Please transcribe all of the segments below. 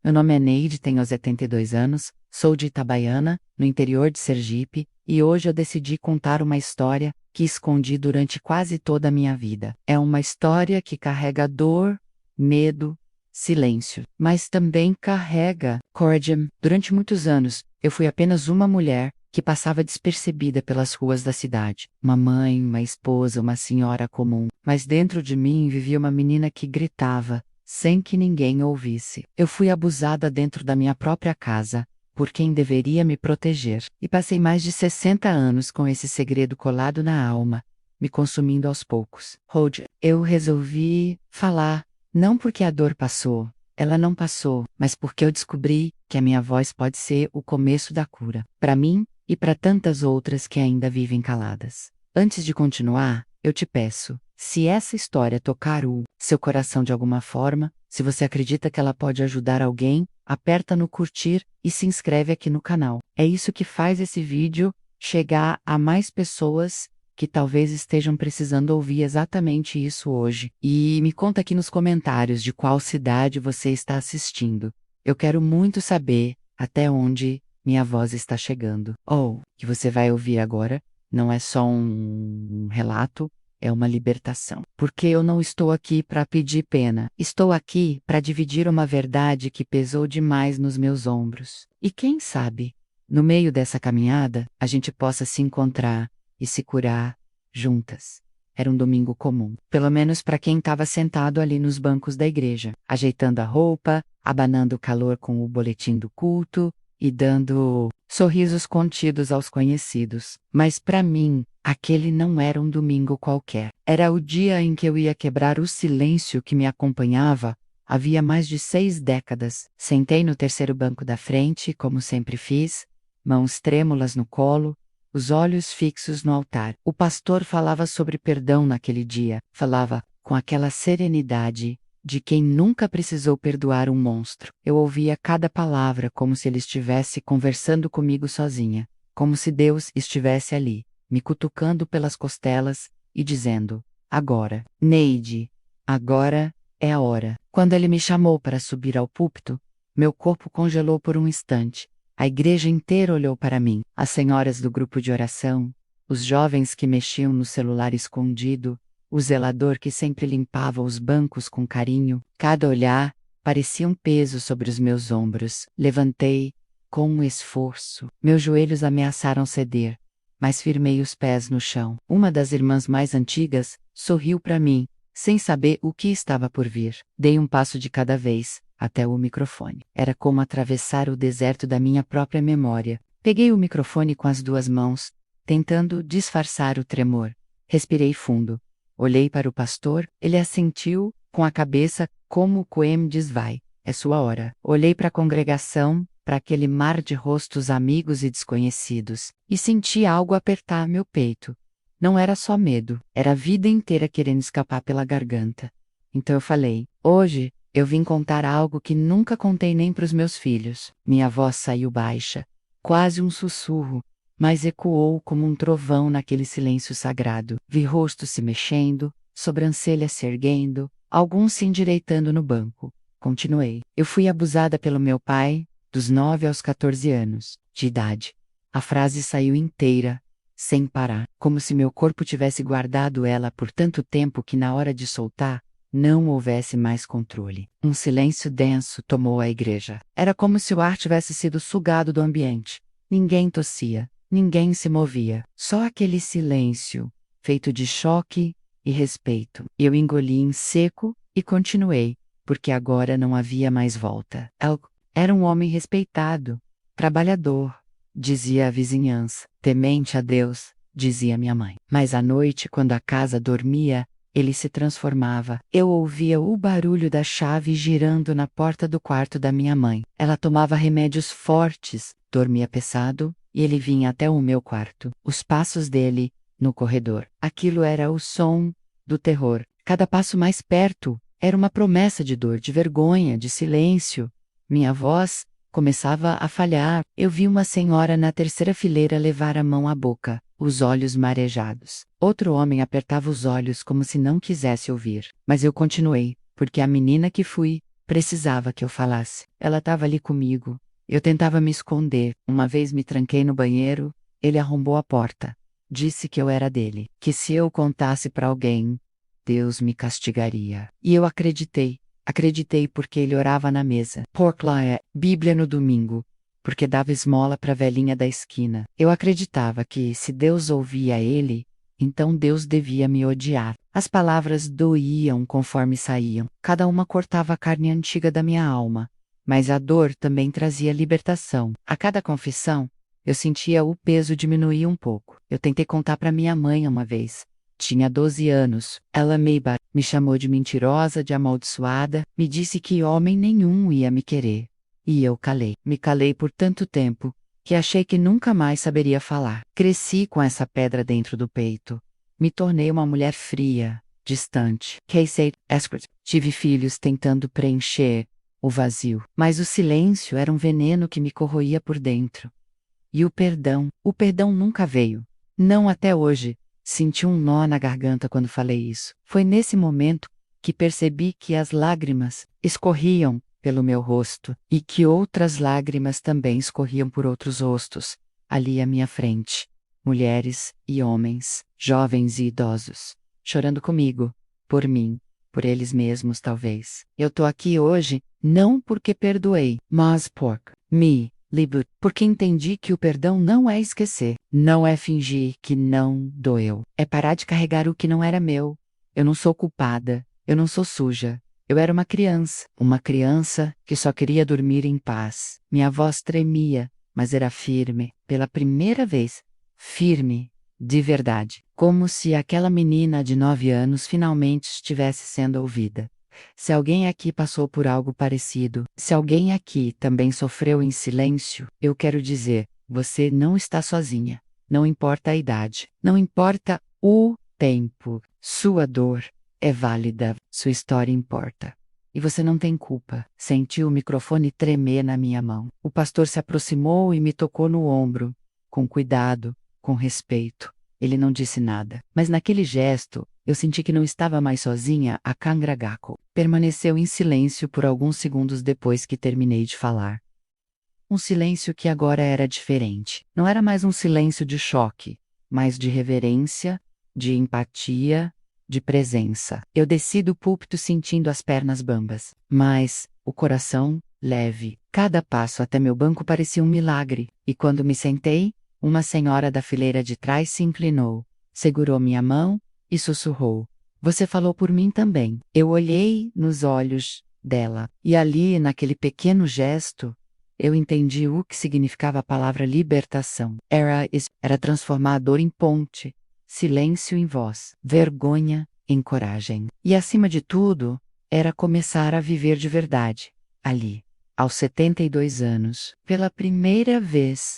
Meu nome é Neide, tenho 72 anos, sou de Itabaiana, no interior de Sergipe, e hoje eu decidi contar uma história que escondi durante quase toda a minha vida. É uma história que carrega dor, medo, silêncio, mas também carrega coragem. Durante muitos anos, eu fui apenas uma mulher que passava despercebida pelas ruas da cidade. Uma mãe, uma esposa, uma senhora comum. Mas dentro de mim vivia uma menina que gritava, sem que ninguém ouvisse. Eu fui abusada dentro da minha própria casa, por quem deveria me proteger. E passei mais de 60 anos com esse segredo colado na alma, me consumindo aos poucos. Eu resolvi falar, não porque a dor passou, ela não passou, mas porque eu descobri que a minha voz pode ser o começo da cura. Para mim e para tantas outras que ainda vivem caladas. Antes de continuar, eu te peço, se essa história tocar o seu coração de alguma forma, se você acredita que ela pode ajudar alguém, aperta no curtir e se inscreve aqui no canal. É isso que faz esse vídeo chegar a mais pessoas que talvez estejam precisando ouvir exatamente isso hoje. E me conta aqui nos comentários de qual cidade você está assistindo. Eu quero muito saber até onde minha voz está chegando. O que você vai ouvir agora não é só um relato, é uma libertação. Porque eu não estou aqui para pedir pena. Estou aqui para dividir uma verdade que pesou demais nos meus ombros. E quem sabe, no meio dessa caminhada, a gente possa se encontrar e se curar juntas. Era um domingo comum, pelo menos para quem estava sentado ali nos bancos da igreja, ajeitando a roupa, abanando o calor com o boletim do culto e dando sorrisos contidos aos conhecidos. Mas para mim, aquele não era um domingo qualquer. Era o dia em que eu ia quebrar o silêncio que me acompanhava havia mais de 6 décadas. Sentei no terceiro banco da frente, como sempre fiz, mãos trêmulas no colo, os olhos fixos no altar. O pastor falava sobre perdão naquele dia. Falava com aquela serenidade de quem nunca precisou perdoar um monstro. Eu ouvia cada palavra como se ele estivesse conversando comigo sozinha, como se Deus estivesse ali, me cutucando pelas costelas e dizendo: agora, Neide, agora é a hora. Quando ele me chamou para subir ao púlpito, meu corpo congelou por um instante. A igreja inteira olhou para mim, as senhoras do grupo de oração, os jovens que mexiam no celular escondido, o zelador que sempre limpava os bancos com carinho. Cada olhar parecia um peso sobre os meus ombros. Levantei com um esforço. Meus joelhos ameaçaram ceder, mas firmei os pés no chão. Uma das irmãs mais antigas sorriu para mim, sem saber o que estava por vir. Dei um passo de cada vez, até o microfone. Era como atravessar o deserto da minha própria memória. Peguei o microfone com as 2 mãos, tentando disfarçar o tremor. Respirei fundo. Olhei para o pastor, ele assentiu, com a cabeça, como quem diz vai, é sua hora. Olhei para a congregação, para aquele mar de rostos amigos e desconhecidos, e senti algo apertar meu peito. Não era só medo, era a vida inteira querendo escapar pela garganta. Então eu falei, hoje, eu vim contar algo que nunca contei nem para os meus filhos. Minha voz saiu baixa, quase um sussurro, mas ecoou como um trovão naquele silêncio sagrado. Vi rostos se mexendo, sobrancelhas se erguendo, alguns se endireitando no banco. Continuei. Eu fui abusada pelo meu pai, dos 9 aos 14 anos de idade. A frase saiu inteira, sem parar, como se meu corpo tivesse guardado ela por tanto tempo que na hora de soltar, não houvesse mais controle. Um silêncio denso tomou a igreja. Era como se o ar tivesse sido sugado do ambiente. Ninguém tossia. Ninguém se movia, só aquele silêncio, feito de choque e respeito. Eu engoli em seco e continuei, porque agora não havia mais volta. Era um homem respeitado, trabalhador, dizia a vizinhança. Temente a Deus, dizia minha mãe. Mas à noite, quando a casa dormia, ele se transformava. Eu ouvia o barulho da chave girando na porta do quarto da minha mãe. Ela tomava remédios fortes, dormia pesado, e ele vinha até o meu quarto. Os passos dele, no corredor. Aquilo era o som do terror. Cada passo mais perto era uma promessa de dor, de vergonha, de silêncio. Minha voz começava a falhar. Eu vi uma senhora na terceira fileira levar a mão à boca, os olhos marejados. Outro homem apertava os olhos como se não quisesse ouvir. Mas eu continuei, porque a menina que fui Precisava que eu falasse. Ela estava ali comigo. Eu tentava me esconder. Uma vez me tranquei no banheiro. Ele arrombou a porta. Disse que eu era dele. Que se eu contasse para alguém, Deus me castigaria. E eu acreditei. Acreditei porque ele orava na mesa. Porclaia, Bíblia no domingo. Porque dava esmola para a velhinha da esquina. Eu acreditava que, se Deus ouvia ele, então Deus devia me odiar. As palavras doíam conforme saíam. Cada uma cortava a carne antiga da minha alma. Mas a dor também trazia libertação. A cada confissão, eu sentia o peso diminuir um pouco. Eu tentei contar para minha mãe uma vez. Tinha 12 anos. Ela me chamou de mentirosa, de amaldiçoada, me disse que homem nenhum ia me querer. E eu calei. Me calei por tanto tempo, que achei que nunca mais saberia falar. Cresci com essa pedra dentro do peito. Me tornei uma mulher fria, distante. Casey, Escort. Tive filhos tentando preencher o vazio. Mas o silêncio era um veneno que me corroía por dentro. E o perdão nunca veio. Não até hoje. Senti um nó na garganta quando falei isso. Foi nesse momento que percebi que as lágrimas escorriam pelo meu rosto e que outras lágrimas também escorriam por outros rostos, ali à minha frente. Mulheres e homens, jovens e idosos, chorando comigo, por mim, por eles mesmos talvez. Eu tô aqui hoje não porque perdoei, mas porque entendi que o perdão não é esquecer, não é fingir que não doeu, é parar de carregar o que não era meu. Eu não sou culpada, eu não sou suja. Eu era uma criança que só queria dormir em paz. Minha voz tremia, mas era firme, pela primeira vez, firme, de verdade, como se aquela menina de 9 anos finalmente estivesse sendo ouvida. Se alguém aqui passou por algo parecido, se alguém aqui também sofreu em silêncio, eu quero dizer, você não está sozinha. Não importa a idade, não importa o tempo, sua dor é válida, sua história importa. E você não tem culpa. Senti o microfone tremer na minha mão. O pastor se aproximou e me tocou no ombro, com cuidado, com respeito. Ele não disse nada, mas naquele gesto, eu senti que não estava mais sozinha a Kangragako. Permaneceu em silêncio por alguns segundos depois que terminei de falar. Um silêncio que agora era diferente. Não era mais um silêncio de choque, mas de reverência, de empatia, de presença. Eu desci do púlpito sentindo as pernas bambas, mas o coração leve. Cada passo até meu banco parecia um milagre, e quando me sentei, uma senhora da fileira de trás se inclinou, segurou minha mão e sussurrou: "Você falou por mim também." Eu olhei nos olhos dela, e ali, naquele pequeno gesto, eu entendi o que significava a palavra libertação. Era transformar a dor em ponte, silêncio em voz, vergonha em coragem. E acima de tudo, era começar a viver de verdade, ali, aos 72 anos, pela primeira vez.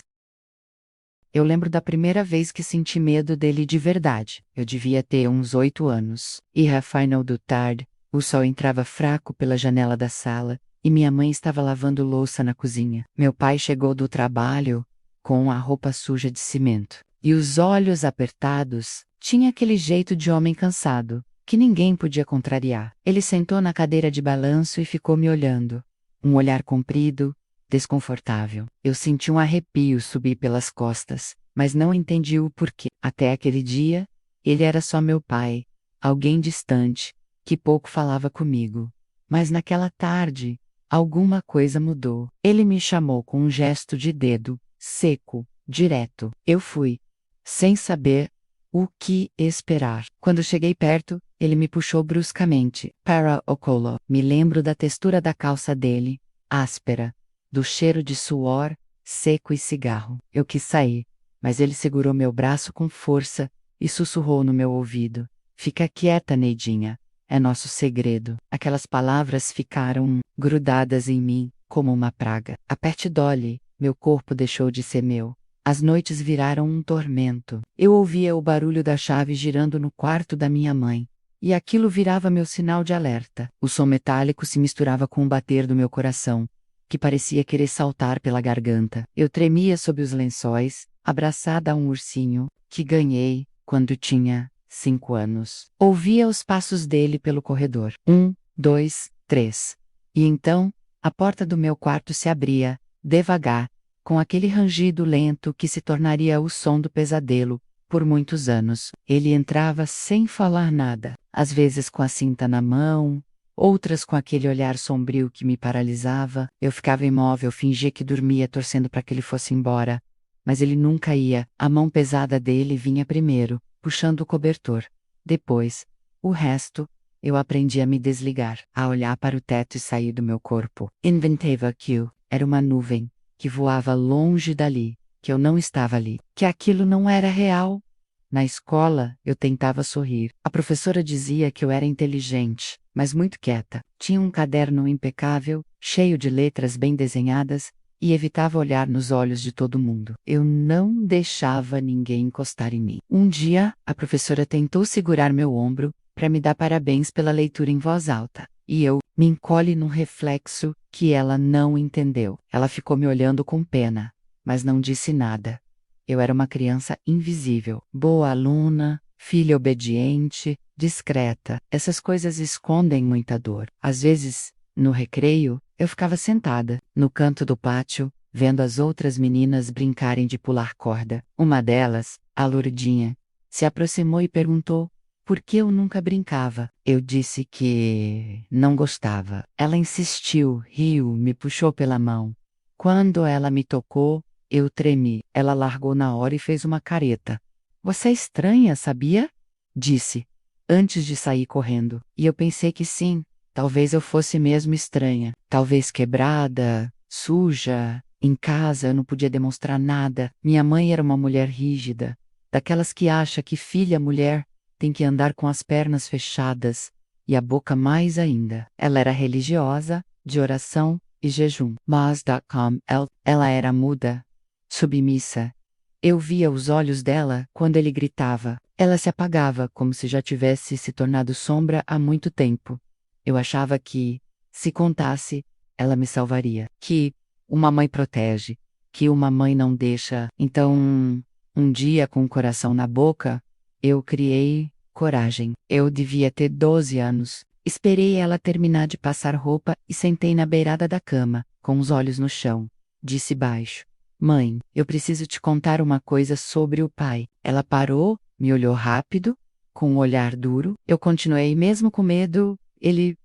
Eu lembro da primeira vez que senti medo dele de verdade. Eu devia ter uns 8 anos. Era final do tarde, o sol entrava fraco pela janela da sala, e minha mãe estava lavando louça na cozinha. Meu pai chegou do trabalho com a roupa suja de cimento. E os olhos apertados, tinha aquele jeito de homem cansado, que ninguém podia contrariar. Ele sentou na cadeira de balanço e ficou me olhando. Um olhar comprido, desconfortável. Eu senti um arrepio subir pelas costas, mas não entendi o porquê. Até aquele dia, ele era só meu pai, alguém distante, que pouco falava comigo. Mas naquela tarde, alguma coisa mudou. Ele me chamou com um gesto de dedo, seco, direto. Eu fui, sem saber o que esperar. Quando cheguei perto, ele me puxou bruscamente. Para o colo. Me lembro da textura da calça dele, áspera, do cheiro de suor, seco e cigarro. Eu quis sair, mas ele segurou meu braço com força e sussurrou no meu ouvido: "Fica quieta, Neidinha. É nosso segredo." Aquelas palavras ficaram grudadas em mim, como uma praga. Aperte Dolly, meu corpo deixou de ser meu. As noites viraram um tormento. Eu ouvia o barulho da chave girando no quarto da minha mãe. E aquilo virava meu sinal de alerta. O som metálico se misturava com o bater do meu coração, que parecia querer saltar pela garganta. Eu tremia sob os lençóis, abraçada a um ursinho, que ganhei quando tinha 5 anos. Ouvia os passos dele pelo corredor. 1, 2, 3. E então, a porta do meu quarto se abria, devagar, com aquele rangido lento que se tornaria o som do pesadelo, por muitos anos. Ele entrava sem falar nada, às vezes com a cinta na mão, outras com aquele olhar sombrio que me paralisava. Eu ficava imóvel, fingia que dormia, torcendo para que ele fosse embora. Mas ele nunca ia. A mão pesada dele vinha primeiro, puxando o cobertor. Depois, o resto, eu aprendi a me desligar, a olhar para o teto e sair do meu corpo. Inventava aquilo. Era uma nuvem que voava longe dali, que eu não estava ali, que aquilo não era real. Na escola, eu tentava sorrir. A professora dizia que eu era inteligente, mas muito quieta. Tinha um caderno impecável, cheio de letras bem desenhadas, e evitava olhar nos olhos de todo mundo. Eu não deixava ninguém encostar em mim. Um dia, a professora tentou segurar meu ombro para me dar parabéns pela leitura em voz alta, e eu me encolhi num reflexo que ela não entendeu. Ela ficou me olhando com pena, mas não disse nada. Eu era uma criança invisível, boa aluna, filha obediente, discreta. Essas coisas escondem muita dor. Às vezes, no recreio, eu ficava sentada, no canto do pátio, vendo as outras meninas brincarem de pular corda. Uma delas, a lourdinha, se aproximou e perguntou por que eu nunca brincava. Eu disse que não gostava. Ela insistiu, riu, me puxou pela mão. Quando ela me tocou, eu tremi. Ela largou na hora e fez uma careta. Você é estranha, sabia? Disse, antes de sair correndo. E eu pensei que sim, talvez eu fosse mesmo estranha. Talvez quebrada, suja. Em casa eu não podia demonstrar nada. Minha mãe era uma mulher rígida, daquelas que acha que filha mulher tem que andar com as pernas fechadas e a boca mais ainda. Ela era religiosa, de oração e jejum. Mas ela era muda, submissa. Eu via os olhos dela quando ele gritava. Ela se apagava como se já tivesse se tornado sombra há muito tempo. Eu achava que, se contasse, ela me salvaria. Que uma mãe protege, que uma mãe não deixa. Então, um dia com o coração na boca, eu criei coragem. Eu devia ter 12 anos. Esperei ela terminar de passar roupa e sentei na beirada da cama, com os olhos no chão. Disse baixo: Mãe, eu preciso te contar uma coisa sobre o pai. Ela parou, me olhou rápido, com um olhar duro. Eu continuei mesmo com medo. Ele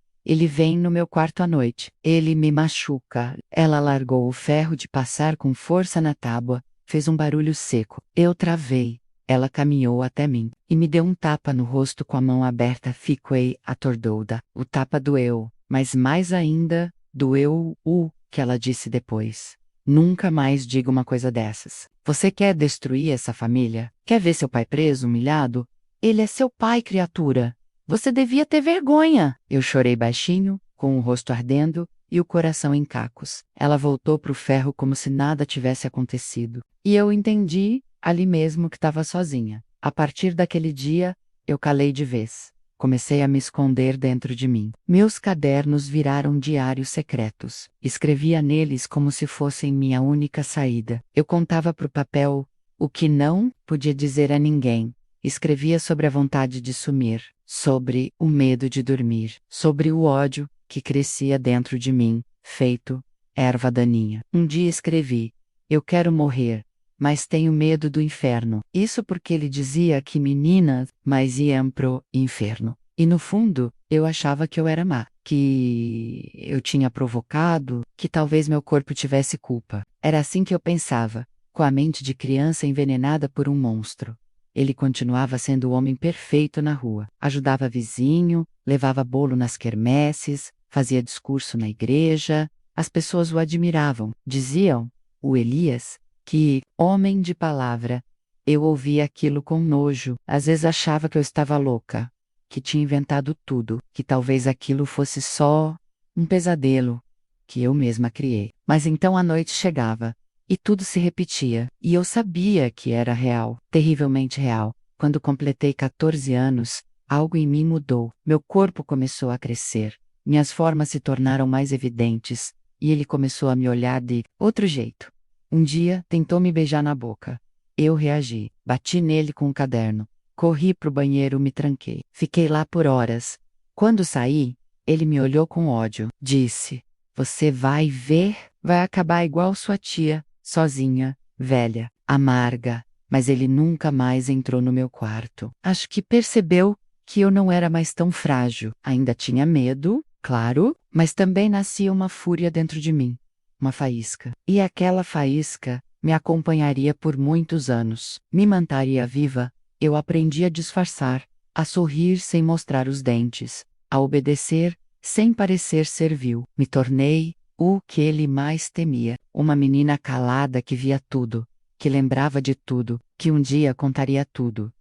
vem no meu quarto à noite. Ele me machuca. Ela largou o ferro de passar com força na tábua. Fez um barulho seco. Eu travei. Ela caminhou até mim e me deu um tapa no rosto com a mão aberta. Fiquei atordoada. O tapa doeu, mas mais ainda, doeu o que ela disse depois. Nunca mais diga uma coisa dessas. Você quer destruir essa família? Quer ver seu pai preso, humilhado? Ele é seu pai, criatura. Você devia ter vergonha. Eu chorei baixinho, com o rosto ardendo e o coração em cacos. Ela voltou para o ferro como se nada tivesse acontecido. E eu entendi, ali mesmo, que estava sozinha. A partir daquele dia, eu calei de vez. Comecei a me esconder dentro de mim. Meus cadernos viraram diários secretos. Escrevia neles como se fossem minha única saída. Eu contava para o papel o que não podia dizer a ninguém. Escrevia sobre a vontade de sumir, sobre o medo de dormir, sobre o ódio que crescia dentro de mim, feito erva daninha. Um dia escrevi: eu quero morrer, mas tenho medo do inferno. Isso porque ele dizia que meninas mais iam pro inferno. E no fundo, eu achava que eu era má, que eu tinha provocado, que talvez meu corpo tivesse culpa. Era assim que eu pensava, com a mente de criança envenenada por um monstro. Ele continuava sendo o homem perfeito na rua. Ajudava vizinho, levava bolo nas quermesses, fazia discurso na igreja. As pessoas o admiravam. Diziam, o Elias, que homem de palavra. Eu ouvia aquilo com nojo. Às vezes achava que eu estava louca, que tinha inventado tudo, que talvez aquilo fosse só um pesadelo que eu mesma criei. Mas então a noite chegava e tudo se repetia, e eu sabia que era real, terrivelmente real. Quando completei 14 anos, algo em mim mudou. Meu corpo começou a crescer, minhas formas se tornaram mais evidentes, e ele começou a me olhar de outro jeito. Um dia, tentou me beijar na boca. Eu reagi, bati nele com um caderno. Corri pro banheiro, me tranquei. Fiquei lá por horas. Quando saí, Ele me olhou com ódio. Disse: Você vai ver, vai acabar igual sua tia, sozinha, velha, amarga. Mas ele nunca mais entrou no meu quarto. Acho que percebeu que eu não era mais tão frágil. Ainda tinha medo, claro, mas também nascia uma fúria dentro de mim. Uma faísca. E aquela faísca me acompanharia por muitos anos. Me manteria viva. Eu aprendi a disfarçar, a sorrir sem mostrar os dentes, a obedecer sem parecer servil. Me tornei o que ele mais temia, uma menina calada que via tudo, que lembrava de tudo, que um dia contaria tudo.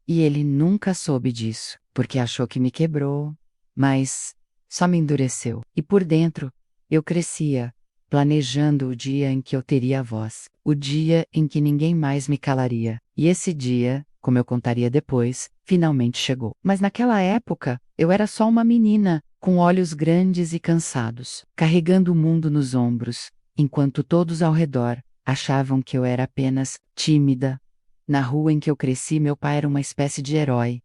E ele nunca soube disso, porque achou que me quebrou, mas só me endureceu. E por dentro, eu crescia, planejando o dia em que eu teria a voz, o dia em que ninguém mais me calaria. E esse dia, como eu contaria depois, finalmente chegou. Mas naquela época, eu era só uma menina, com olhos grandes e cansados, carregando o mundo nos ombros, enquanto todos ao redor achavam que eu era apenas tímida. Na rua em que eu cresci, meu pai era uma espécie de herói.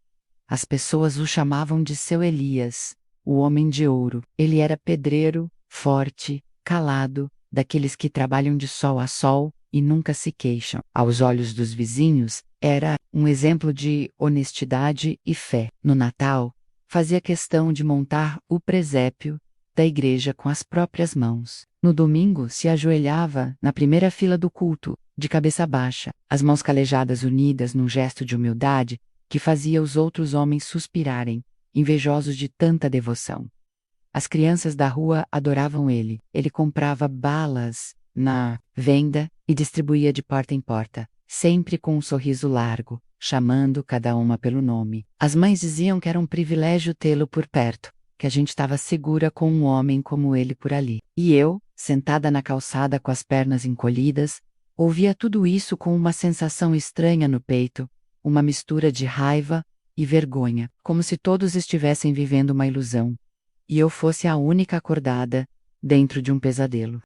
As pessoas o chamavam de seu Elias, o homem de ouro. Ele era pedreiro, forte, calado, daqueles que trabalham de sol a sol e nunca se queixam. Aos olhos dos vizinhos, era um exemplo de honestidade e fé. No Natal, fazia questão de montar o presépio da igreja com as próprias mãos. No domingo, se ajoelhava na primeira fila do culto, de cabeça baixa, as mãos calejadas unidas num gesto de humildade que fazia os outros homens suspirarem, invejosos de tanta devoção. As crianças da rua adoravam ele. Ele comprava balas na venda e distribuía de porta em porta, sempre com um sorriso largo, chamando cada uma pelo nome. As mães diziam que era um privilégio tê-lo por perto, que a gente estava segura com um homem como ele por ali. E eu, sentada na calçada com as pernas encolhidas, ouvia tudo isso com uma sensação estranha no peito, uma mistura de raiva e vergonha, como se todos estivessem vivendo uma ilusão, e eu fosse a única acordada, dentro de um pesadelo.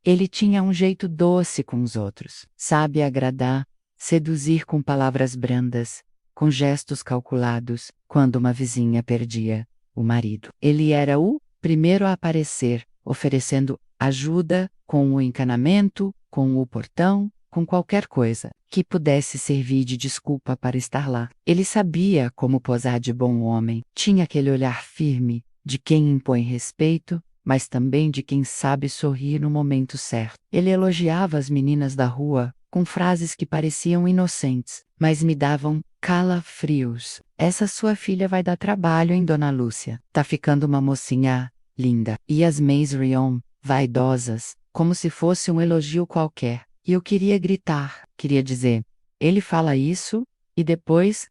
Ele tinha um jeito doce com os outros, sabe agradar, seduzir com palavras brandas, com gestos calculados, quando uma vizinha perdia o marido. Ele era o primeiro a aparecer, oferecendo ajuda com o encanamento, com o portão, com qualquer coisa que pudesse servir de desculpa para estar lá. Ele sabia como posar de bom homem, tinha aquele olhar firme de quem impõe respeito, mas também de quem sabe sorrir no momento certo. Ele elogiava as meninas da rua com frases que pareciam inocentes, mas me davam calafrios. Essa sua filha vai dar trabalho, hein, Dona Lúcia? Tá ficando uma mocinha linda. E as Maisrion, vaidosas, como se fosse um elogio qualquer. E eu queria gritar, queria dizer, ele fala isso, e depois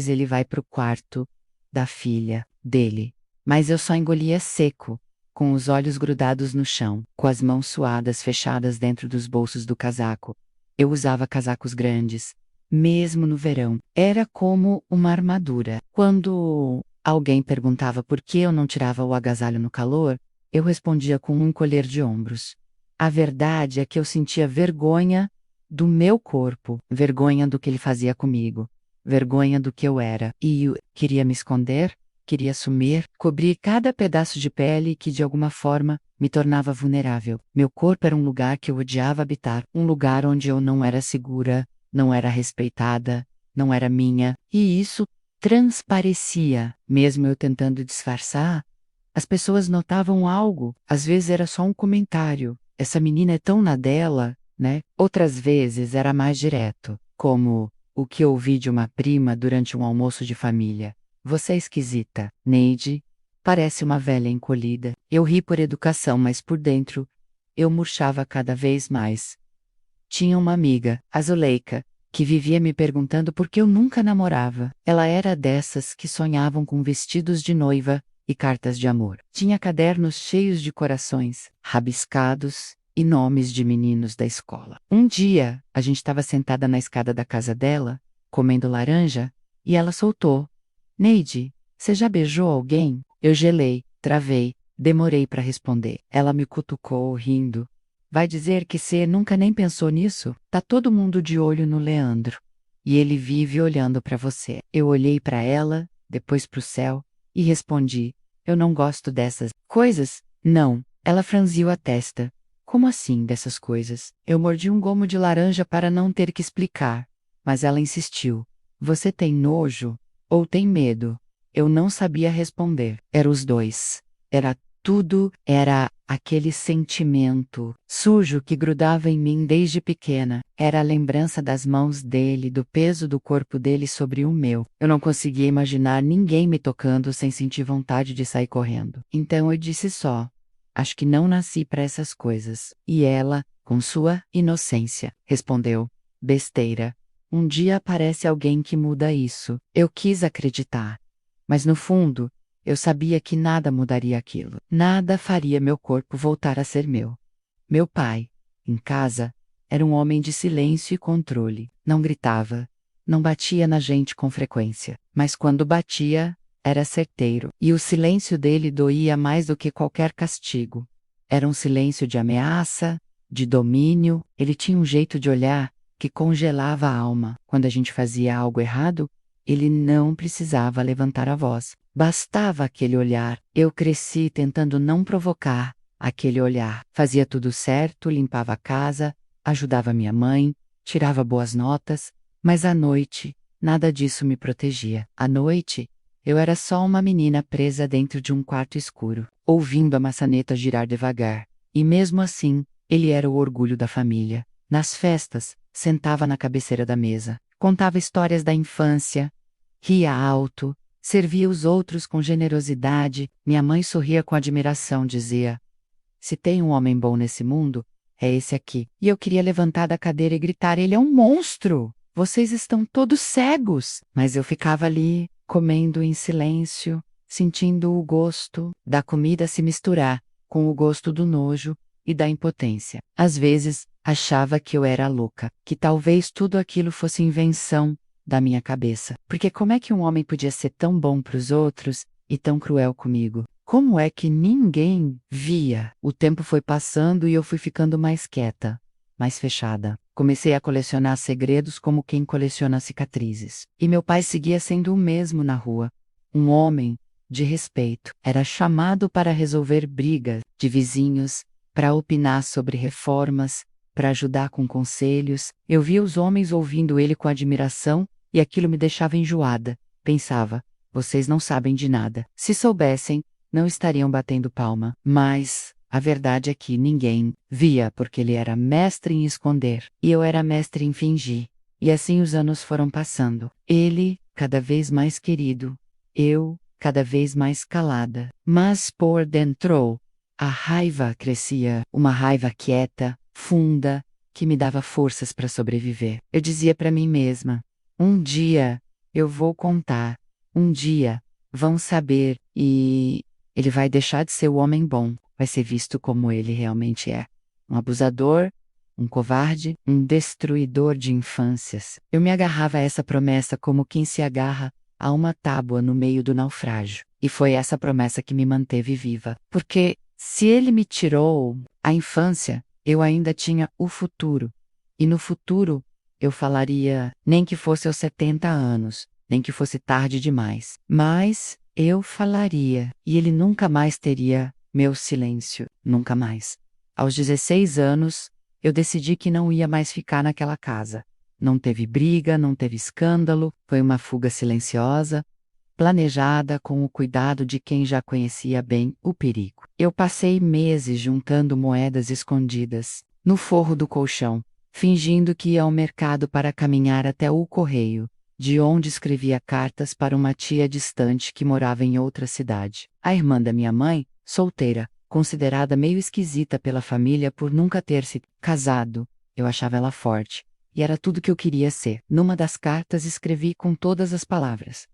ele vai pro quarto da filha dele. Mas eu só engolia seco, com os olhos grudados no chão, com as mãos suadas fechadas dentro dos bolsos do casaco. Eu usava casacos grandes, mesmo no verão. Era como uma armadura. Quando alguém perguntava por que eu não tirava o agasalho no calor, eu respondia com um encolher de ombros. A verdade é que eu sentia vergonha do meu corpo, vergonha do que ele fazia comigo, vergonha do que eu era. E eu queria me esconder, queria sumir, cobrir cada pedaço de pele que de alguma forma me tornava vulnerável. Meu corpo era um lugar que eu odiava habitar, um lugar onde eu não era segura, não era respeitada, não era minha. E isso transparecia, mesmo eu tentando disfarçar. As pessoas notavam algo, às vezes era só um comentário. Essa menina é tão na dela, né? Outras vezes era mais direto, como o que ouvi de uma prima durante um almoço de família. Você é esquisita, Neide. Parece uma velha encolhida. Eu ri por educação, mas por dentro, eu murchava cada vez mais. Tinha uma amiga, a Zuleika, que vivia me perguntando por que eu nunca namorava. Ela era dessas que sonhavam com vestidos de noiva e cartas de amor. Tinha cadernos cheios de corações, rabiscados e nomes de meninos da escola. Um dia, a gente estava sentada na escada da casa dela, comendo laranja, e ela soltou: Neide, você já beijou alguém? Eu gelei, travei, demorei para responder. Ela me cutucou, rindo. Vai dizer que você nunca nem pensou nisso? Tá todo mundo de olho no Leandro. E ele vive olhando para você. Eu olhei para ela, depois para o céu, e respondi: Eu não gosto dessas coisas. Não. Ela franziu a testa. Como assim, dessas coisas? Eu mordi um gomo de laranja para não ter que explicar. Mas ela insistiu. Você tem nojo? Ou tem medo? Eu não sabia responder. Era os dois. Era tudo, era aquele sentimento sujo que grudava em mim desde pequena. Era a lembrança das mãos dele, do peso do corpo dele sobre o meu. Eu não conseguia imaginar ninguém me tocando sem sentir vontade de sair correndo. Então eu disse só: acho que não nasci para essas coisas. E ela, com sua inocência, respondeu: besteira. Um dia aparece alguém que muda isso. Eu quis acreditar. Mas no fundo, eu sabia que nada mudaria aquilo. Nada faria meu corpo voltar a ser meu. Meu pai, em casa, era um homem de silêncio e controle. Não gritava, não batia na gente com frequência. Mas quando batia, era certeiro. E o silêncio dele doía mais do que qualquer castigo. Era um silêncio de ameaça, de domínio. Ele tinha um jeito de olhar que congelava a alma. Quando a gente fazia algo errado, ele não precisava levantar a voz. Bastava aquele olhar. Eu cresci tentando não provocar aquele olhar. Fazia tudo certo, limpava a casa, ajudava minha mãe, tirava boas notas, mas à noite, nada disso me protegia. À noite, eu era só uma menina presa dentro de um quarto escuro, ouvindo a maçaneta girar devagar. E mesmo assim, ele era o orgulho da família. Nas festas, sentava na cabeceira da mesa, contava histórias da infância, ria alto, servia os outros com generosidade. Minha mãe sorria com admiração, dizia: se tem um homem bom nesse mundo, é esse aqui. E eu queria levantar da cadeira e gritar: ele é um monstro! Vocês estão todos cegos! Mas eu ficava ali, comendo em silêncio, sentindo o gosto da comida se misturar com o gosto do nojo e da impotência. Às vezes, achava que eu era louca, que talvez tudo aquilo fosse invenção da minha cabeça. Porque como é que um homem podia ser tão bom para os outros e tão cruel comigo? Como é que ninguém via? O tempo foi passando e eu fui ficando mais quieta, mais fechada. Comecei a colecionar segredos como quem coleciona cicatrizes. E meu pai seguia sendo o mesmo na rua. Um homem de respeito. Era chamado para resolver brigas de vizinhos, para opinar sobre reformas, para ajudar com conselhos. Eu via os homens ouvindo ele com admiração e aquilo me deixava enjoada. Pensava: vocês não sabem de nada. Se soubessem, não estariam batendo palma. Mas a verdade é que ninguém via porque ele era mestre em esconder e eu era mestre em fingir. E assim os anos foram passando. Ele, cada vez mais querido. Eu, cada vez mais calada. Mas por dentro, a raiva crescia. Uma raiva quieta, funda, que me dava forças para sobreviver. Eu dizia para mim mesma: um dia eu vou contar. Um dia vão saber e ele vai deixar de ser o homem bom, vai ser visto como ele realmente é. Um abusador, um covarde, um destruidor de infâncias. Eu me agarrava a essa promessa como quem se agarra a uma tábua no meio do naufrágio. E foi essa promessa que me manteve viva. Porque se ele me tirou a infância, eu ainda tinha o futuro. E no futuro, eu falaria, nem que fosse aos 70 anos, nem que fosse tarde demais. Mas eu falaria, e ele nunca mais teria meu silêncio, nunca mais. Aos 16 anos, eu decidi que não ia mais ficar naquela casa. Não teve briga, não teve escândalo, foi uma fuga silenciosa, planejada com o cuidado de quem já conhecia bem o perigo. Eu passei meses juntando moedas escondidas no forro do colchão, fingindo que ia ao mercado para caminhar até o correio, de onde escrevia cartas para uma tia distante que morava em outra cidade. A irmã da minha mãe, solteira, considerada meio esquisita pela família por nunca ter se casado, eu achava ela forte, e era tudo que eu queria ser. Numa das cartas escrevi com todas as palavras: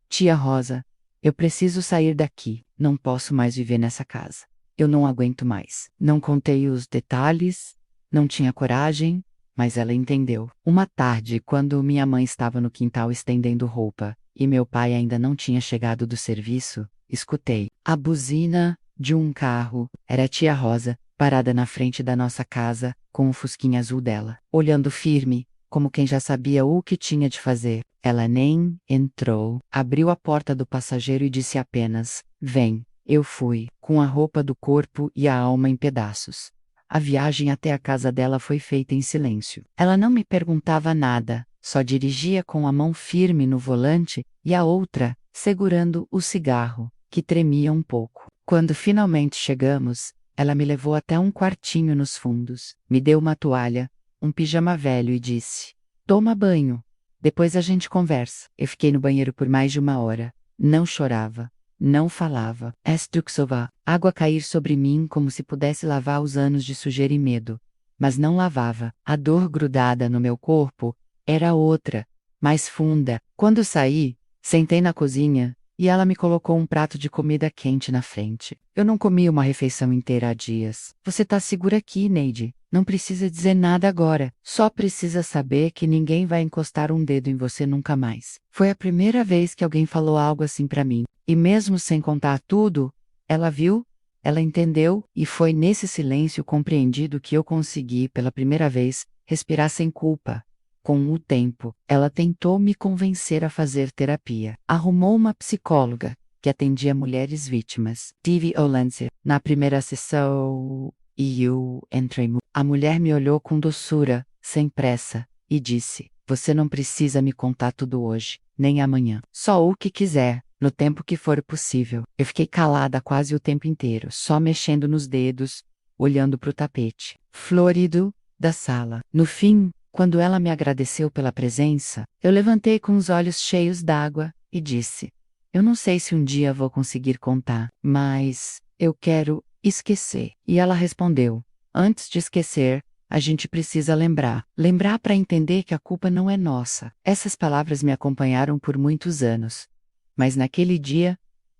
Tia Rosa, eu preciso sair daqui, não posso mais viver nessa casa. Eu não aguento mais. Não contei os detalhes, não tinha coragem, mas ela entendeu. Uma tarde, quando minha mãe estava no quintal estendendo roupa, e meu pai ainda não tinha chegado do serviço, escutei a buzina de um carro. Era a tia Rosa, parada na frente da nossa casa, com o fusquinha azul dela, olhando firme, como quem já sabia o que tinha de fazer. Ela nem entrou, abriu a porta do passageiro e disse apenas: vem. Eu fui, com a roupa do corpo e a alma em pedaços. A viagem até a casa dela foi feita em silêncio. Ela não me perguntava nada, só dirigia com a mão firme no volante e a outra, segurando o cigarro, que tremia um pouco. Quando finalmente chegamos, ela me levou até um quartinho nos fundos, me deu uma toalha, um pijama velho e disse: "Toma banho. Depois a gente conversa." Eu fiquei no banheiro por mais de uma hora. Não chorava. Não falava. Estuksova, água cair sobre mim como se pudesse lavar os anos de sujeira e medo. Mas não lavava. A dor grudada no meu corpo era outra, mais funda. Quando saí, sentei na cozinha e ela me colocou um prato de comida quente na frente. Eu não comi uma refeição inteira há dias. "Você tá segura aqui, Neide. Não precisa dizer nada agora. Só precisa saber que ninguém vai encostar um dedo em você nunca mais." Foi a primeira vez que alguém falou algo assim pra mim. E mesmo sem contar tudo, ela viu, ela entendeu, e foi nesse silêncio compreendido que eu consegui, pela primeira vez, respirar sem culpa. Com o tempo, ela tentou me convencer a fazer terapia. Arrumou uma psicóloga, que atendia mulheres vítimas. Tive Olância. Na primeira sessão, e eu entrei. A mulher me olhou com doçura, sem pressa, e disse: "Você não precisa me contar tudo hoje, nem amanhã. Só o que quiser, no tempo que for possível." Eu fiquei calada quase o tempo inteiro, só mexendo nos dedos, olhando para o tapete florido da sala. No fim, quando ela me agradeceu pela presença, eu levantei com os olhos cheios d'água e disse: "Eu não sei se um dia vou conseguir contar, mas eu quero esquecer." E ela respondeu: "Antes de esquecer, a gente precisa lembrar. Lembrar para entender que a culpa não é nossa." Essas palavras me acompanharam por muitos anos. Mas naquele dia,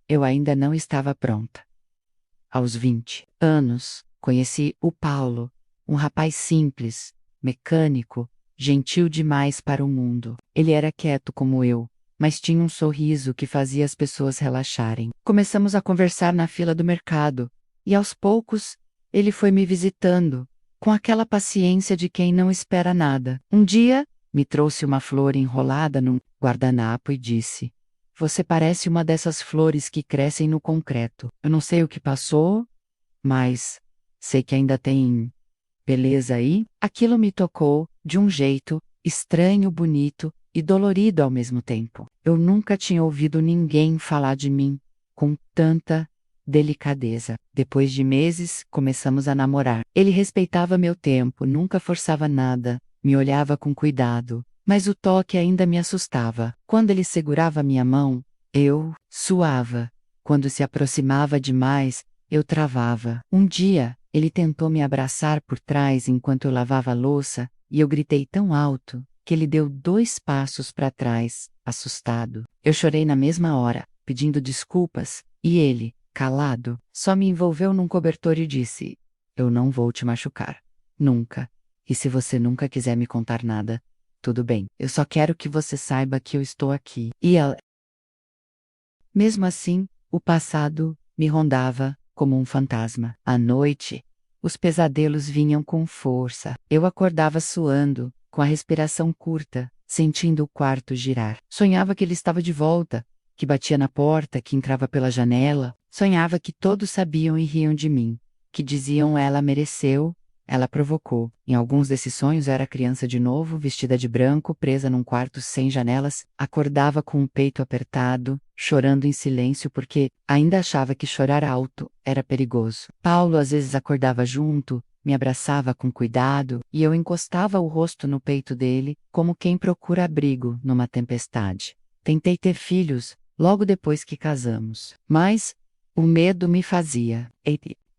eu ainda não estava pronta. Aos 20 anos, conheci o Paulo, um rapaz simples, mecânico, gentil demais para o mundo. Ele era quieto como eu, mas tinha um sorriso que fazia as pessoas relaxarem. Começamos a conversar na fila do mercado, e aos poucos, ele foi me visitando, com aquela paciência de quem não espera nada. Um dia, me trouxe uma flor enrolada num guardanapo e disse: "Você parece uma dessas flores que crescem no concreto." Eu não sei o que passou, mas sei que ainda tem beleza aí. Aquilo me tocou, de um jeito estranho, bonito e dolorido ao mesmo tempo. Eu nunca tinha ouvido ninguém falar de mim com tanta delicadeza. Depois de meses, começamos a namorar. Ele respeitava meu tempo, nunca forçava nada, me olhava com cuidado, mas o toque ainda me assustava. Quando ele segurava minha mão, eu suava. Quando se aproximava demais, eu travava. Um dia, ele tentou me abraçar por trás enquanto eu lavava a louça, e eu gritei tão alto que ele deu 2 passos para trás, assustado. Eu chorei na mesma hora, pedindo desculpas, e ele, calado, só me envolveu num cobertor e disse: "Eu não vou te machucar. Nunca. E se você nunca quiser me contar nada, tudo bem. Eu só quero que você saiba que eu estou aqui." E ela... Mesmo assim, o passado me rondava como um fantasma. À noite, os pesadelos vinham com força. Eu acordava suando, com a respiração curta, sentindo o quarto girar. Sonhava que ele estava de volta, que batia na porta, que entrava pela janela. Sonhava que todos sabiam e riam de mim, que diziam: "Ela mereceu, ela provocou." Em alguns desses sonhos eu era criança de novo, vestida de branco, presa num quarto sem janelas. Acordava com o peito apertado, chorando em silêncio porque ainda achava que chorar alto era perigoso. Paulo às vezes acordava junto, me abraçava com cuidado, e eu encostava o rosto no peito dele, como quem procura abrigo numa tempestade. Tentei ter filhos, logo depois que casamos. Mas o medo me fazia: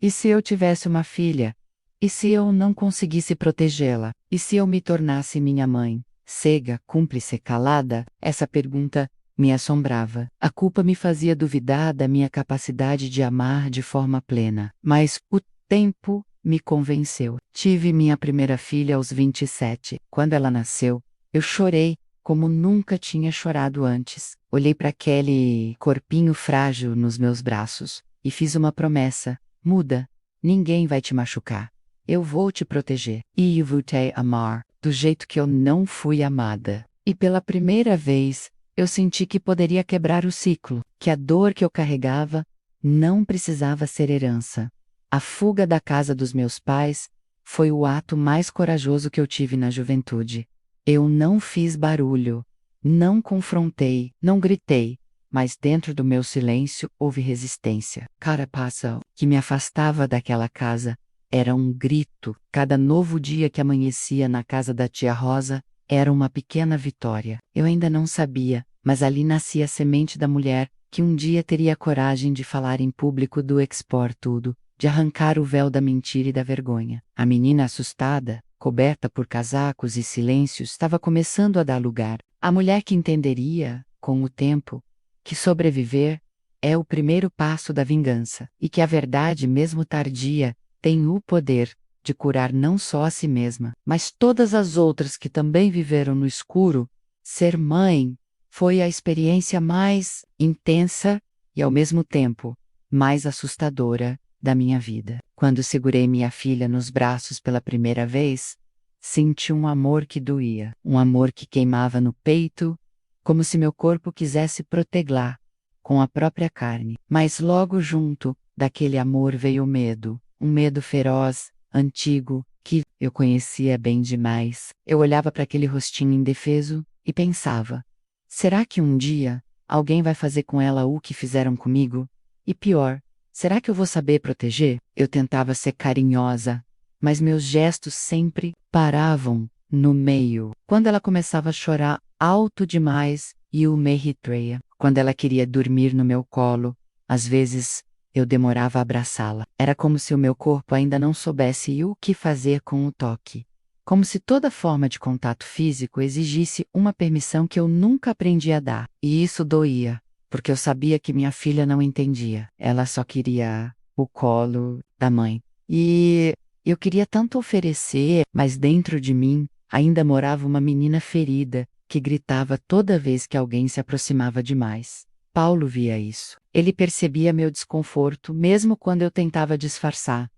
"E se eu tivesse uma filha? E se eu não conseguisse protegê-la? E se eu me tornasse minha mãe? Cega, cúmplice, calada?" Essa pergunta me assombrava. A culpa me fazia duvidar da minha capacidade de amar de forma plena. Mas o tempo me convenceu. Tive minha primeira filha aos 27. Quando ela nasceu, eu chorei como nunca tinha chorado antes. Olhei para aquele corpinho frágil nos meus braços e fiz uma promessa: "Muda, ninguém vai te machucar. Eu vou te proteger. E eu vou te amar do jeito que eu não fui amada." E pela primeira vez, eu senti que poderia quebrar o ciclo, que a dor que eu carregava Não precisava ser herança. A fuga da casa dos meus pais foi o ato mais corajoso que eu tive na juventude. Eu não fiz barulho, não confrontei, não gritei, mas dentro do meu silêncio houve resistência. Cada passo que me afastava daquela casa era um grito. Cada novo dia que amanhecia na casa da tia Rosa era uma pequena vitória. Eu ainda não sabia, mas ali nascia a semente da mulher que um dia teria coragem de falar em público do expor tudo, de arrancar o véu da mentira e da vergonha. A menina assustada, coberta por casacos e silêncios, estava começando a dar lugar. A mulher que entenderia, com o tempo, que sobreviver é o primeiro passo da vingança, e que a verdade, mesmo tardia, tem o poder de curar não só a si mesma, mas todas as outras que também viveram no escuro. Ser mãe foi a experiência mais intensa e, ao mesmo tempo, mais assustadora da minha vida. Quando segurei minha filha nos braços pela primeira vez, senti um amor que doía, um amor que queimava no peito, como se meu corpo quisesse protegá-la com a própria carne. Mas logo junto daquele amor veio o medo, um medo feroz, antigo, que eu conhecia bem demais. Eu olhava para aquele rostinho indefeso e pensava: será que um dia alguém vai fazer com ela o que fizeram comigo? E pior, será que eu vou saber proteger? Eu tentava ser carinhosa, mas meus gestos sempre paravam no meio. Quando ela começava a chorar alto demais e eu me retreia. Quando ela queria dormir no meu colo, às vezes eu demorava a abraçá-la. Era como se o meu corpo ainda não soubesse o que fazer com o toque. Como se toda forma de contato físico exigisse uma permissão que eu nunca aprendi a dar. E isso doía, porque eu sabia que minha filha não entendia. Ela só queria o colo da mãe. E eu queria tanto oferecer, mas dentro de mim ainda morava uma menina ferida, que gritava toda vez que alguém se aproximava demais. Paulo via isso. Ele percebia meu desconforto, mesmo quando eu tentava disfarçar.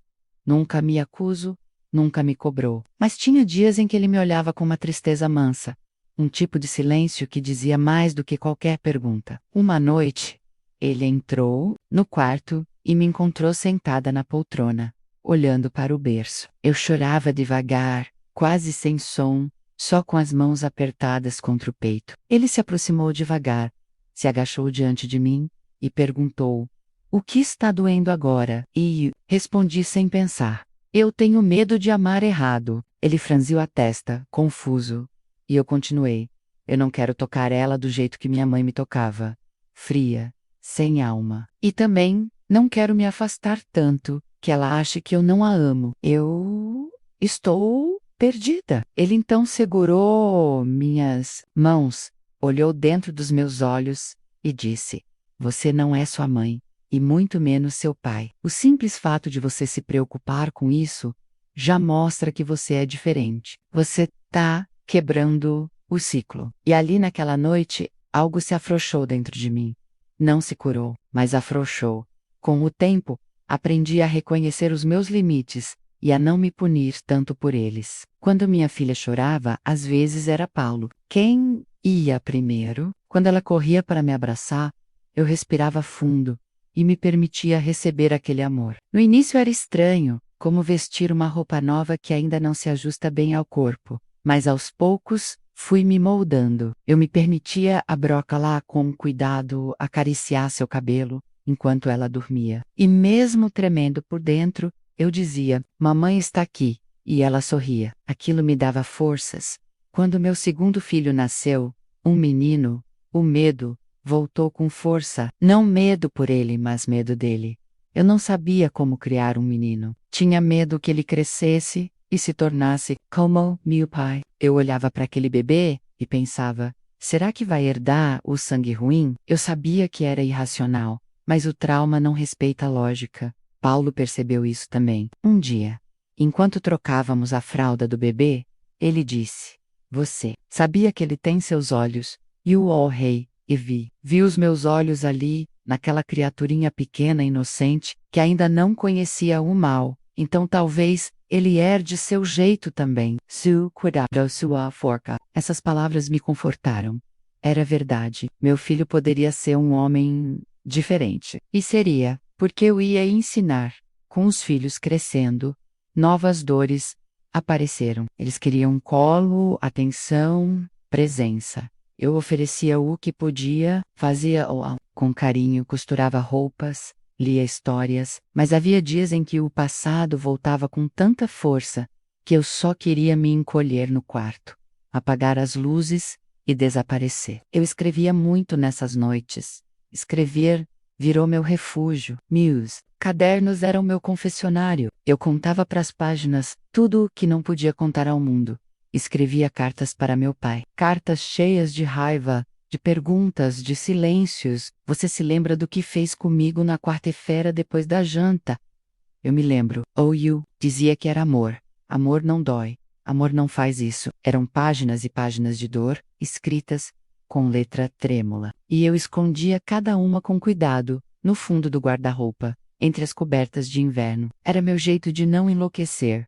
Nunca me acuso, nunca me cobrou. Mas tinha dias em que ele me olhava com uma tristeza mansa, um tipo de silêncio que dizia mais do que qualquer pergunta. Uma noite, ele entrou no quarto e me encontrou sentada na poltrona, olhando para o berço. Eu chorava devagar, quase sem som, só com as mãos apertadas contra o peito. Ele se aproximou devagar, se agachou diante de mim e perguntou: o que está doendo agora? E respondi sem pensar: eu tenho medo de amar errado. Ele franziu a testa, confuso. E eu continuei: eu não quero tocar ela do jeito que minha mãe me tocava. Fria, sem alma. E também não quero me afastar tanto que ela ache que eu não a amo. Eu estou perdida. Ele então segurou minhas mãos, olhou dentro dos meus olhos e disse: você não é sua mãe, e muito menos seu pai. O simples fato de você se preocupar com isso já mostra que você é diferente. Você tá quebrando o ciclo. E ali naquela noite, algo se afrouxou dentro de mim. Não se curou, mas afrouxou. Com o tempo, aprendi a reconhecer os meus limites e a não me punir tanto por eles. Quando minha filha chorava, às vezes era Paulo quem ia primeiro. Quando ela corria para me abraçar, eu respirava fundo e me permitia receber aquele amor. No início era estranho, como vestir uma roupa nova que ainda não se ajusta bem ao corpo, mas aos poucos fui me moldando. Eu me permitia a broca lá com cuidado acariciar seu cabelo enquanto ela dormia. E mesmo tremendo por dentro, eu dizia: mamãe está aqui. E ela sorria. Aquilo me dava forças. Quando meu segundo filho nasceu, um menino, o medo voltou com força. Não medo por ele, mas medo dele. Eu não sabia como criar um menino. Tinha medo que ele crescesse e se tornasse como meu pai. Eu olhava para aquele bebê e pensava: será que vai herdar o sangue ruim? Eu sabia que era irracional, mas o trauma não respeita a lógica. Paulo percebeu isso também. Um dia, enquanto trocávamos a fralda do bebê, ele disse: você sabia que ele tem seus olhos? E o olhei e vi os meus olhos ali, naquela criaturinha pequena e inocente, que ainda não conhecia o mal. Então talvez ele herde seu jeito também. Su cuidado sua forca. Essas palavras me confortaram. Era verdade. Meu filho poderia ser um homem diferente. E seria. porque eu ia ensinar. Com os filhos crescendo, novas dores apareceram. Eles queriam colo, atenção, presença. Eu oferecia o que podia, fazia com carinho, costurava roupas, lia histórias, mas havia dias em que o passado voltava com tanta força que eu só queria me encolher no quarto, apagar as luzes e desaparecer. Eu escrevia muito nessas noites. Escrever virou meu refúgio. Muse. Cadernos eram meu confessionário. Eu contava para as páginas tudo o que não podia contar ao mundo. Escrevia cartas para meu pai. Cartas cheias de raiva, de perguntas, de silêncios. Você se lembra do que fez comigo na quarta-feira depois da janta? Eu me lembro. Oh, you. Dizia que era amor. Amor não dói. Amor não faz isso. Eram páginas e páginas de dor, escritas com letra trêmula. E eu escondia cada uma com cuidado, no fundo do guarda-roupa, entre as cobertas de inverno. Era meu jeito de não enlouquecer.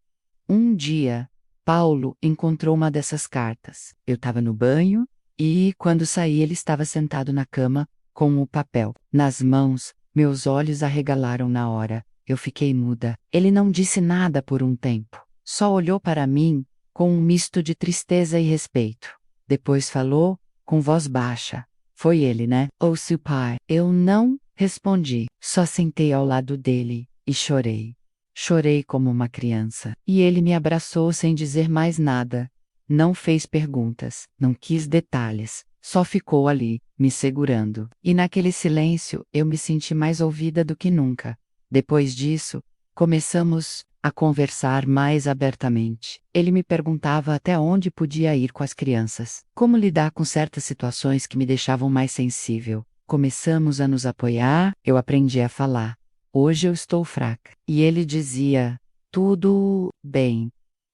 Um dia, Paulo encontrou uma dessas cartas. Eu estava no banho e, quando saí, ele estava sentado na cama, com o papel nas mãos. Meus olhos arregalaram na hora. Eu fiquei muda. Ele não disse nada por um tempo. Só olhou para mim, com um misto de tristeza e respeito. Depois falou, com voz baixa. Foi ele, né? Ou seu pai? Eu não respondi. Só sentei ao lado dele e chorei. Chorei como uma criança. E ele me abraçou sem dizer mais nada. Não fez perguntas, não quis detalhes. Só ficou ali, me segurando. E naquele silêncio, eu me senti mais ouvida do que nunca. Depois disso, começamos a conversar mais abertamente. Ele me perguntava até onde podia ir com as crianças, como lidar com certas situações que me deixavam mais sensível. Começamos a nos apoiar, eu aprendi a falar. Hoje eu estou fraca. E ele dizia, tudo bem.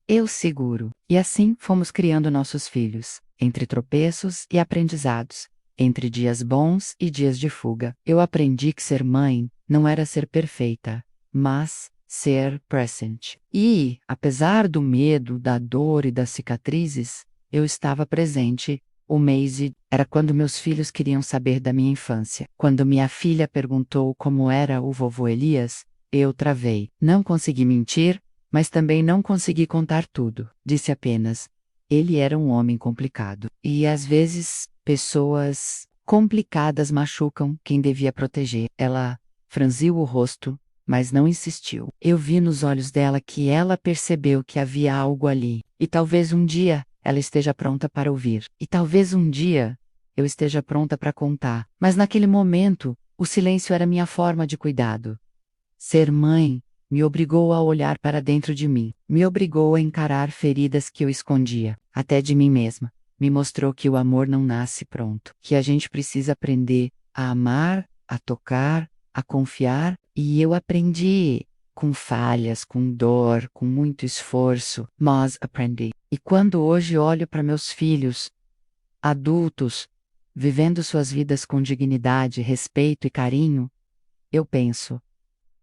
Eu seguro. E assim fomos criando nossos filhos, entre tropeços e aprendizados, entre dias bons e dias de fuga. Eu aprendi que ser mãe não era ser perfeita, mas ser present. E, apesar do medo, da dor e das cicatrizes, eu estava presente. O mês era quando meus filhos queriam saber da minha infância. Quando minha filha perguntou como era o vovô Elias, eu travei. Não consegui mentir, mas também não consegui contar tudo. Disse apenas: ele era um homem complicado. E às vezes, pessoas complicadas machucam quem devia proteger. Ela franziu o rosto, mas não insistiu. Eu vi nos olhos dela que ela percebeu que havia algo ali. E talvez um dia ela esteja pronta para ouvir. E talvez um dia eu esteja pronta para contar. Mas naquele momento, o silêncio era minha forma de cuidado. Ser mãe me obrigou a olhar para dentro de mim. Me obrigou a encarar feridas que eu escondia, até de mim mesma. Me mostrou que o amor não nasce pronto. Que a gente precisa aprender a amar, a tocar, a confiar. E eu aprendi, com falhas, com dor, com muito esforço, mas aprendi. E quando hoje olho para meus filhos, adultos, vivendo suas vidas com dignidade, respeito e carinho, eu penso,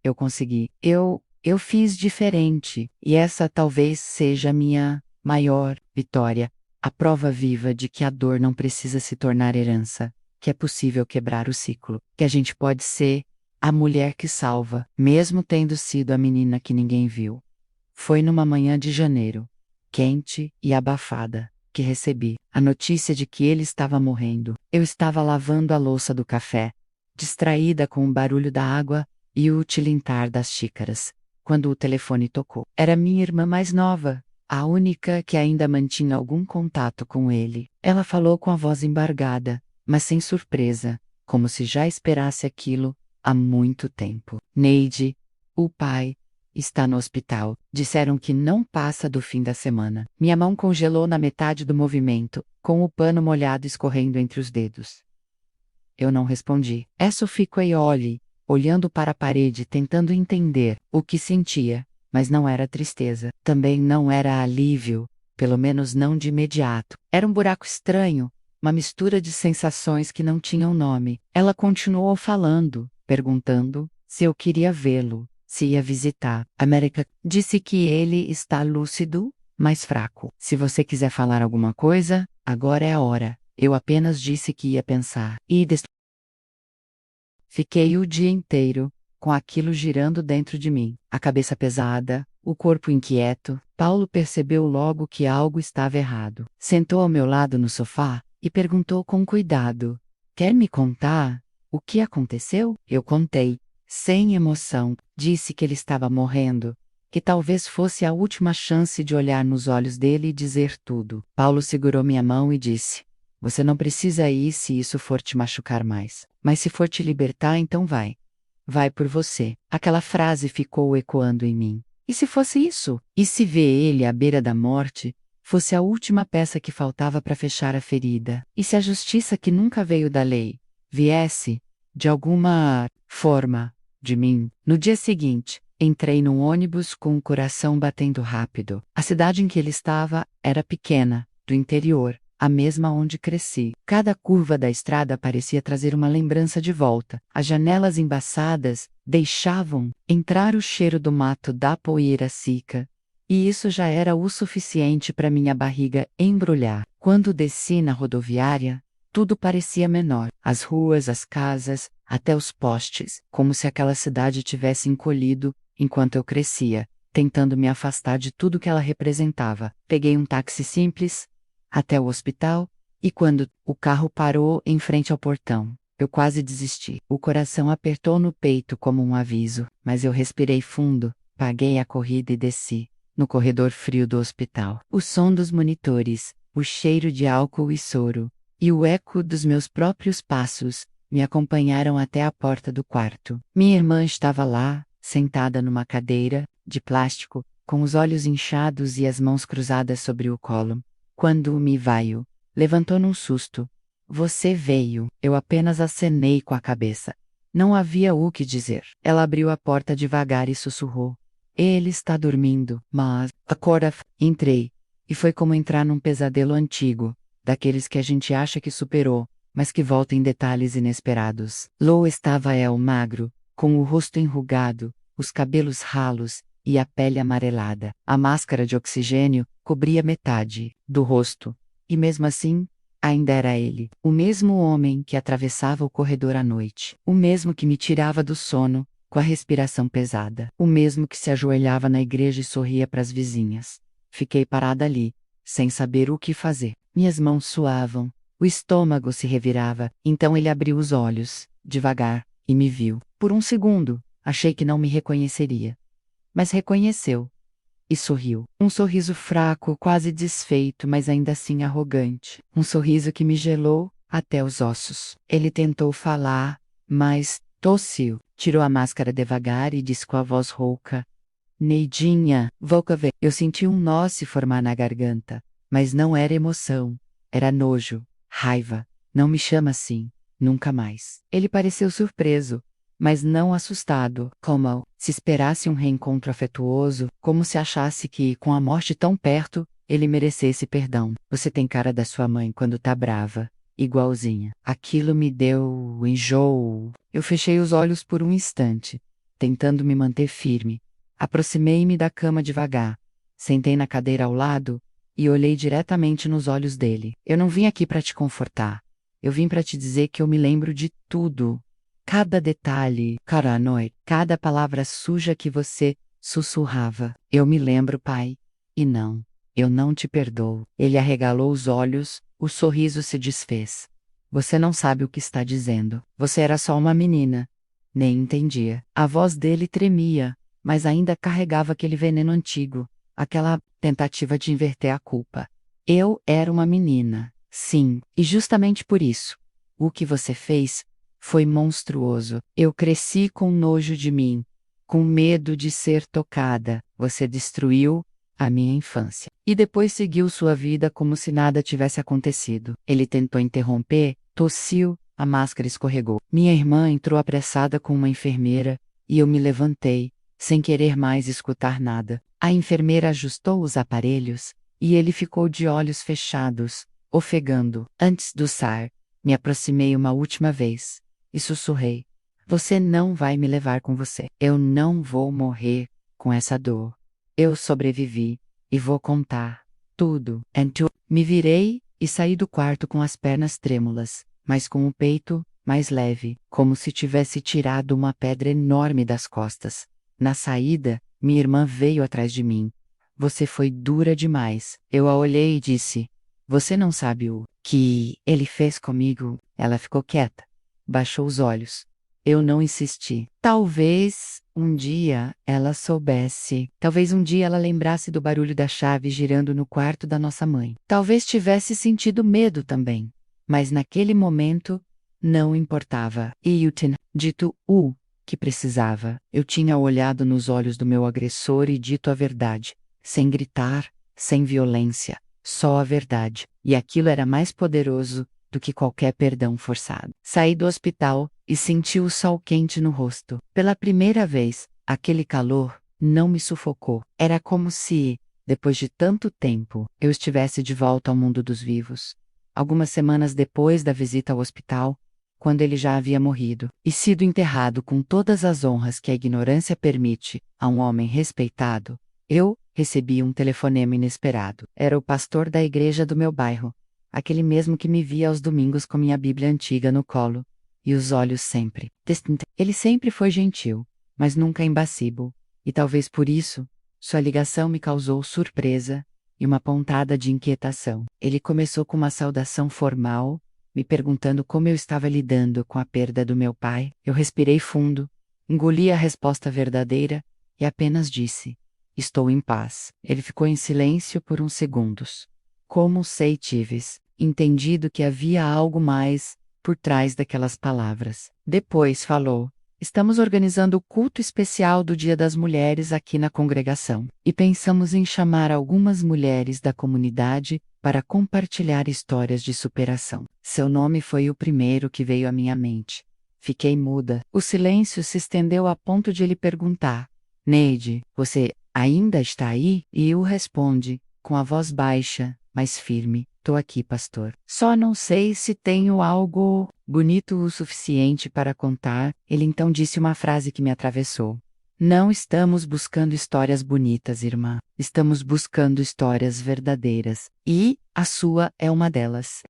eu consegui. Eu fiz diferente, e essa talvez seja a minha maior vitória, a prova viva de que a dor não precisa se tornar herança, que é possível quebrar o ciclo, que a gente pode ser a mulher que salva, mesmo tendo sido a menina que ninguém viu. Foi numa manhã de janeiro, quente e abafada, que recebi a notícia de que ele estava morrendo. Eu estava lavando a louça do café, distraída com o barulho da água e o tilintar das xícaras, quando o telefone tocou. Era minha irmã mais nova, a única que ainda mantinha algum contato com ele. Ela falou com a voz embargada, mas sem surpresa, como se já esperasse aquilo há muito tempo. Neide, o pai, está no hospital. Disseram que não passa do fim da semana. Minha mão congelou na metade do movimento, com o pano molhado escorrendo entre os dedos. Eu não respondi. Fiquei olhando para a parede tentando entender o que sentia, mas não era tristeza. Também não era alívio, pelo menos não de imediato. Era um buraco estranho, uma mistura de sensações que não tinham nome. Ela continuou falando, perguntando se eu queria vê-lo, se ia visitar. América disse que ele está lúcido, mas fraco. Se você quiser falar alguma coisa, agora é a hora. Eu apenas disse que ia pensar. Fiquei o dia inteiro, com aquilo girando dentro de mim, a cabeça pesada, o corpo inquieto. Paulo percebeu logo que algo estava errado. Sentou ao meu lado no sofá e perguntou com cuidado: "Quer me contar o que aconteceu?" Eu contei, sem emoção. Disse que ele estava morrendo, que talvez fosse a última chance de olhar nos olhos dele e dizer tudo. Paulo segurou minha mão e disse: "Você não precisa ir se isso for te machucar mais. Mas se for te libertar, então vai. Vai por você." Aquela frase ficou ecoando em mim. E se fosse isso? E se ver ele à beira da morte fosse a última peça que faltava para fechar a ferida? E se a justiça que nunca veio da lei viesse, de alguma forma, de mim? No dia seguinte, entrei num ônibus com o coração batendo rápido. A cidade em que ele estava era pequena, do interior, a mesma onde cresci. Cada curva da estrada parecia trazer uma lembrança de volta. As janelas embaçadas deixavam entrar o cheiro do mato da poeira seca. E isso já era o suficiente para minha barriga embrulhar. Quando desci na rodoviária, tudo parecia menor. As ruas, as casas, até os postes, como se aquela cidade tivesse encolhido enquanto eu crescia, tentando me afastar de tudo que ela representava. Peguei um táxi simples até o hospital, e quando o carro parou em frente ao portão, eu quase desisti. O coração apertou no peito como um aviso, mas eu respirei fundo, paguei a corrida e desci. No corredor frio do hospital, o som dos monitores, o cheiro de álcool e soro, e o eco dos meus próprios passos me acompanharam até a porta do quarto. Minha irmã estava lá, sentada numa cadeira de plástico, com os olhos inchados e as mãos cruzadas sobre o colo. Quando me viu, levantou num susto. "Você veio." Eu apenas acenei com a cabeça. Não havia o que dizer. Ela abriu a porta devagar e sussurrou: "Ele está dormindo, mas..." Acorda. Entrei, e foi como entrar num pesadelo antigo, daqueles que a gente acha que superou, mas que volta em detalhes inesperados. Lou estava magro, com o rosto enrugado, os cabelos ralos e a pele amarelada. A máscara de oxigênio cobria metade do rosto, e mesmo assim, ainda era ele, o mesmo homem que atravessava o corredor à noite, o mesmo que me tirava do sono, com a respiração pesada, o mesmo que se ajoelhava na igreja e sorria para as vizinhas. Fiquei parada ali, sem saber o que fazer. Minhas mãos suavam, o estômago se revirava. Então ele abriu os olhos, devagar, e me viu. Por um segundo, achei que não me reconheceria. Mas reconheceu. E sorriu. Um sorriso fraco, quase desfeito, mas ainda assim arrogante. Um sorriso que me gelou até os ossos. Ele tentou falar, mas tossiu. Tirou a máscara devagar e disse com a voz rouca: "Neidinha, volta ver." Eu senti um nó se formar na garganta. Mas não era emoção. Era nojo, raiva. "Não me chama assim. Nunca mais." Ele pareceu surpreso, mas não assustado, como se esperasse um reencontro afetuoso, como se achasse que, com a morte tão perto, ele merecesse perdão. "Você tem cara da sua mãe quando tá brava. Igualzinha." Aquilo me deu enjoo. Eu fechei os olhos por um instante, tentando me manter firme. Aproximei-me da cama devagar. Sentei na cadeira ao lado e olhei diretamente nos olhos dele. "Eu não vim aqui para te confortar. Eu vim para te dizer que eu me lembro de tudo. Cada detalhe, cada noite, cada palavra suja que você sussurrava. Eu me lembro, pai. E não, eu não te perdoo." Ele arregalou os olhos, o sorriso se desfez. "Você não sabe o que está dizendo. Você era só uma menina." Nem entendia. A voz dele tremia, mas ainda carregava aquele veneno antigo, aquela tentativa de inverter a culpa. "Eu era uma menina. Sim, e justamente por isso. O que você fez foi monstruoso. Eu cresci com nojo de mim, com medo de ser tocada. Você destruiu a minha infância." E depois seguiu sua vida como se nada tivesse acontecido. Ele tentou interromper, tossiu, a máscara escorregou. Minha irmã entrou apressada com uma enfermeira, e eu me levantei, sem querer mais escutar nada. A enfermeira ajustou os aparelhos, e ele ficou de olhos fechados, ofegando. Antes do SAR, me aproximei uma última vez e sussurrei: "Você não vai me levar com você. Eu não vou morrer com essa dor. Eu sobrevivi, e vou contar tudo." Me virei e saí do quarto com as pernas trêmulas, mas com o peito mais leve, como se tivesse tirado uma pedra enorme das costas. Na saída, minha irmã veio atrás de mim. Você foi dura demais. Eu a olhei e disse: Você não sabe o que ele fez comigo? Ela ficou quieta. Baixou os olhos. Eu não insisti. Talvez um dia ela soubesse. Talvez um dia ela lembrasse do barulho da chave girando no quarto da nossa mãe. Talvez tivesse sentido medo também. Mas naquele momento, não importava. E eu tinha dito o que precisava. Eu tinha olhado nos olhos do meu agressor e dito a verdade. Sem gritar, sem violência. Só a verdade. E aquilo era mais poderoso do que qualquer perdão forçado. Saí do hospital e senti o sol quente no rosto. Pela primeira vez, aquele calor não me sufocou. Era como se, depois de tanto tempo, eu estivesse de volta ao mundo dos vivos. Algumas semanas depois da visita ao hospital, quando ele já havia morrido e sido enterrado com todas as honras que a ignorância permite a um homem respeitado, eu recebi um telefonema inesperado. Era o pastor da igreja do meu bairro, aquele mesmo que me via aos domingos com minha Bíblia antiga no colo e os olhos sempre distintos. Ele sempre foi gentil, mas nunca impassível, e talvez por isso, sua ligação me causou surpresa e uma pontada de inquietação. Ele começou com uma saudação formal, me perguntando como eu estava lidando com a perda do meu pai. Eu respirei fundo, engoli a resposta verdadeira e apenas disse: Estou em paz. Ele ficou em silêncio por uns segundos. Como sei tives entendido que havia algo mais por trás daquelas palavras. Depois falou: Estamos organizando o culto especial do Dia das Mulheres aqui na congregação, e pensamos em chamar algumas mulheres da comunidade para compartilhar histórias de superação. Seu nome foi o primeiro que veio à minha mente. Fiquei muda. O silêncio se estendeu a ponto de ele perguntar: Neide, você ainda está aí? E eu responde, com a voz baixa, mas firme: Tô aqui, pastor. Só não sei se tenho algo bonito o suficiente para contar. Ele então disse uma frase que me atravessou. Não estamos buscando histórias bonitas, irmã. Estamos buscando histórias verdadeiras. E a sua é uma delas.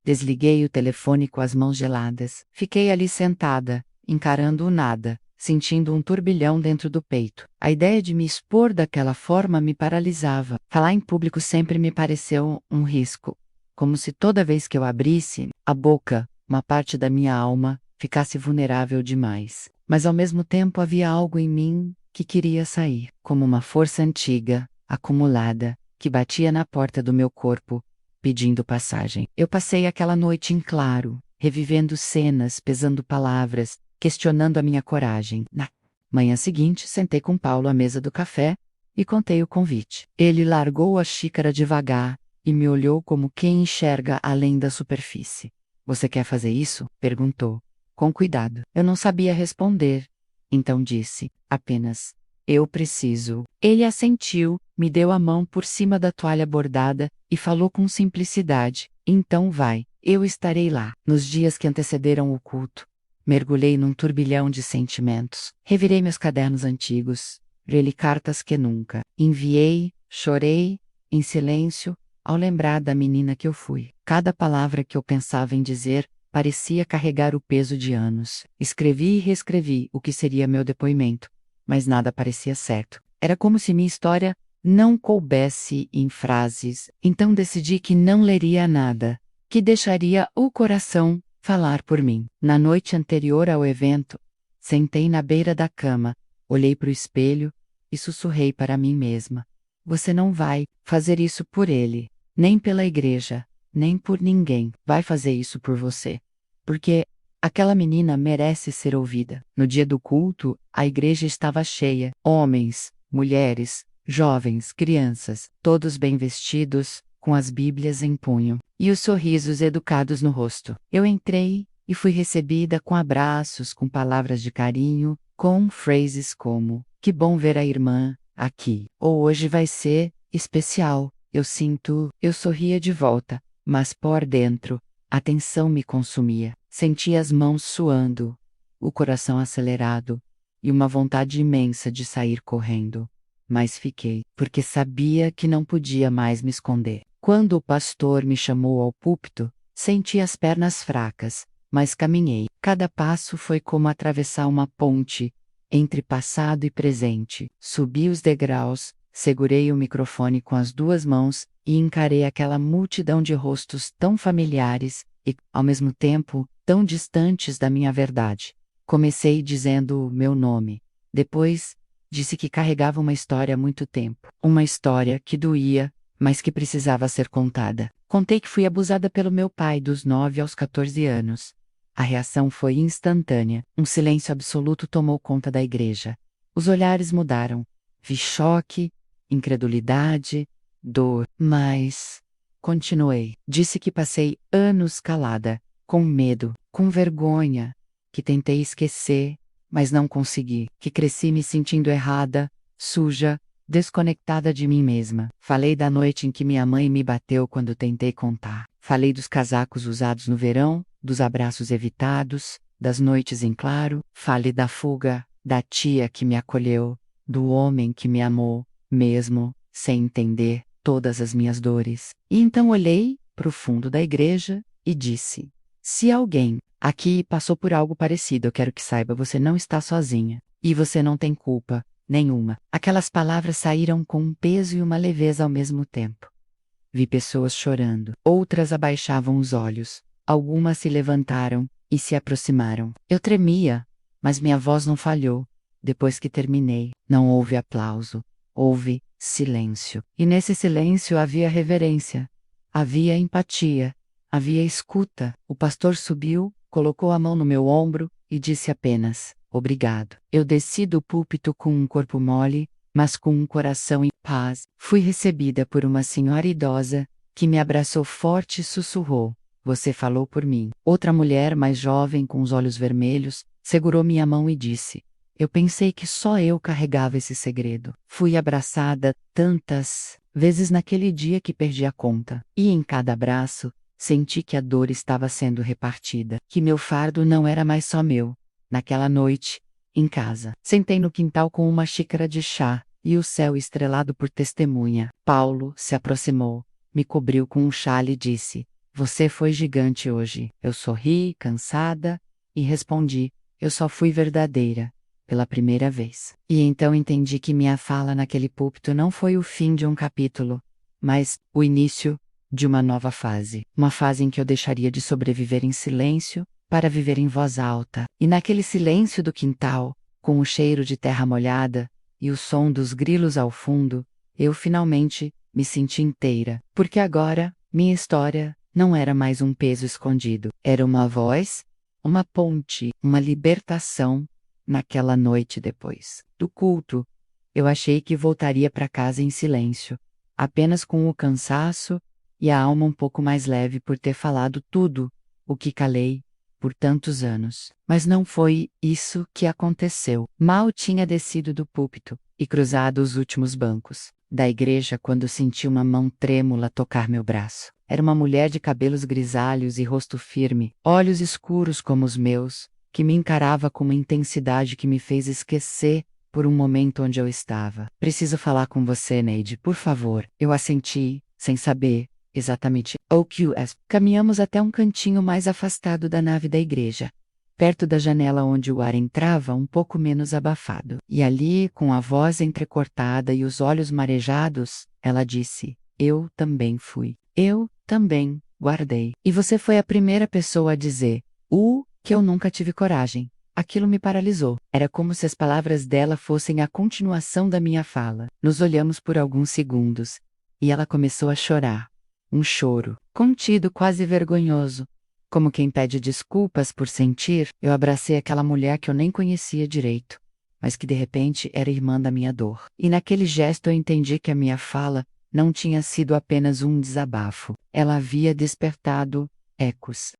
Desliguei o telefone com as mãos geladas. Fiquei ali sentada, encarando o nada, sentindo um turbilhão dentro do peito. A ideia de me expor daquela forma me paralisava. Falar em público sempre me pareceu um risco. Como se toda vez que eu abrisse a boca, uma parte da minha alma ficasse vulnerável demais. Mas ao mesmo tempo havia algo em mim que queria sair, como uma força antiga, acumulada, que batia na porta do meu corpo, pedindo passagem. Eu passei aquela noite em claro, revivendo cenas, pesando palavras, questionando a minha coragem. Na manhã seguinte, sentei com Paulo à mesa do café e contei o convite. Ele largou a xícara devagar e me olhou como quem enxerga além da superfície. Você quer fazer isso? Perguntou, com cuidado. Eu não sabia responder. Então disse, apenas: eu preciso. Ele assentiu, me deu a mão por cima da toalha bordada e falou com simplicidade: então vai, eu estarei lá. Nos dias que antecederam o culto, mergulhei num turbilhão de sentimentos. Revirei meus cadernos antigos, reli cartas que nunca enviei, chorei, em silêncio, ao lembrar da menina que eu fui. Cada palavra que eu pensava em dizer parecia carregar o peso de anos. Escrevi e reescrevi o que seria meu depoimento, mas nada parecia certo. Era como se minha história não coubesse em frases. Então decidi que não leria nada, que deixaria o coração falar por mim. Na noite anterior ao evento, sentei na beira da cama, olhei para o espelho e sussurrei para mim mesma: você não vai fazer isso por ele, nem pela igreja, nem por ninguém. Vai fazer isso por você. Porque aquela menina merece ser ouvida. No dia do culto, a igreja estava cheia. Homens, mulheres, jovens, crianças, todos bem vestidos, com as Bíblias em punho, e os sorrisos educados no rosto. Eu entrei e fui recebida com abraços, com palavras de carinho, com phrases como: que bom ver a irmã aqui. Ou hoje vai ser especial. Eu sorria de volta, mas por dentro, a tensão me consumia. Senti as mãos suando, o coração acelerado, e uma vontade imensa de sair correndo. Mas fiquei, porque sabia que não podia mais me esconder. Quando o pastor me chamou ao púlpito, senti as pernas fracas, mas caminhei. Cada passo foi como atravessar uma ponte entre passado e presente. Subi os degraus, segurei o microfone com as duas mãos e encarei aquela multidão de rostos tão familiares e, ao mesmo tempo, tão distantes da minha verdade. Comecei dizendo o meu nome. Depois, disse que carregava uma história há muito tempo. Uma história que doía, mas que precisava ser contada. Contei que fui abusada pelo meu pai dos 9 aos 14 anos. A reação foi instantânea. Um silêncio absoluto tomou conta da igreja. Os olhares mudaram. Vi choque, incredulidade, dor. Mas continuei. Disse que passei anos calada, com medo, com vergonha, que tentei esquecer, mas não consegui, que cresci me sentindo errada, suja, desconectada de mim mesma. Falei da noite em que minha mãe me bateu quando tentei contar. Falei dos casacos usados no verão, dos abraços evitados, das noites em claro. Falei da fuga, da tia que me acolheu, do homem que me amou, mesmo sem entender todas as minhas dores. E então olhei para o fundo da igreja e disse: se alguém aqui passou por algo parecido, eu quero que saiba, você não está sozinha. E você não tem culpa nenhuma. Aquelas palavras saíram com um peso e uma leveza ao mesmo tempo. Vi pessoas chorando. Outras abaixavam os olhos. Algumas se levantaram e se aproximaram. Eu tremia, mas minha voz não falhou. Depois que terminei, não houve aplauso. Houve silêncio. E nesse silêncio havia reverência. Havia empatia. Havia escuta. O pastor subiu, colocou a mão no meu ombro e disse apenas: obrigado. Eu desci do púlpito com um corpo mole, mas com um coração em paz. Fui recebida por uma senhora idosa, que me abraçou forte e sussurrou: você falou por mim. Outra mulher, mais jovem, com os olhos vermelhos, segurou minha mão e disse: eu pensei que só eu carregava esse segredo. Fui abraçada tantas vezes naquele dia que perdi a conta. E em cada abraço, senti que a dor estava sendo repartida, que meu fardo não era mais só meu. Naquela noite, em casa, sentei no quintal com uma xícara de chá, e o céu estrelado por testemunha. Paulo se aproximou, me cobriu com um xale e disse: você foi gigante hoje. Eu sorri, cansada, e respondi: eu só fui verdadeira, pela primeira vez. E então entendi que minha fala naquele púlpito não foi o fim de um capítulo, mas o início de uma nova fase. Uma fase em que eu deixaria de sobreviver em silêncio para viver em voz alta. E naquele silêncio do quintal, com o cheiro de terra molhada e o som dos grilos ao fundo, eu finalmente me senti inteira. Porque agora, minha história não era mais um peso escondido. Era uma voz, uma ponte, uma libertação. Naquela noite depois do culto, eu achei que voltaria para casa em silêncio, apenas com o cansaço e a alma um pouco mais leve por ter falado tudo o que calei por tantos anos. Mas não foi isso que aconteceu. Mal tinha descido do púlpito e cruzado os últimos bancos da igreja quando senti uma mão trêmula tocar meu braço. Era uma mulher de cabelos grisalhos e rosto firme, olhos escuros como os meus, que me encarava com uma intensidade que me fez esquecer por um momento onde eu estava. Preciso falar com você, Neide, por favor. Eu assenti, sem saber exatamente o que é. Caminhamos até um cantinho mais afastado da nave da igreja, perto da janela onde o ar entrava um pouco menos abafado. E ali, com a voz entrecortada e os olhos marejados, ela disse: eu também fui. Eu também guardei. E você foi a primeira pessoa a dizer que eu nunca tive coragem. Aquilo me paralisou. Era como se as palavras dela fossem a continuação da minha fala. Nos olhamos por alguns segundos, e ela começou a chorar. Um choro, contido, quase vergonhoso. Como quem pede desculpas por sentir, eu abracei aquela mulher que eu nem conhecia direito, mas que de repente era irmã da minha dor. E naquele gesto eu entendi que a minha fala não tinha sido apenas um desabafo. Ela havia despertado ecos.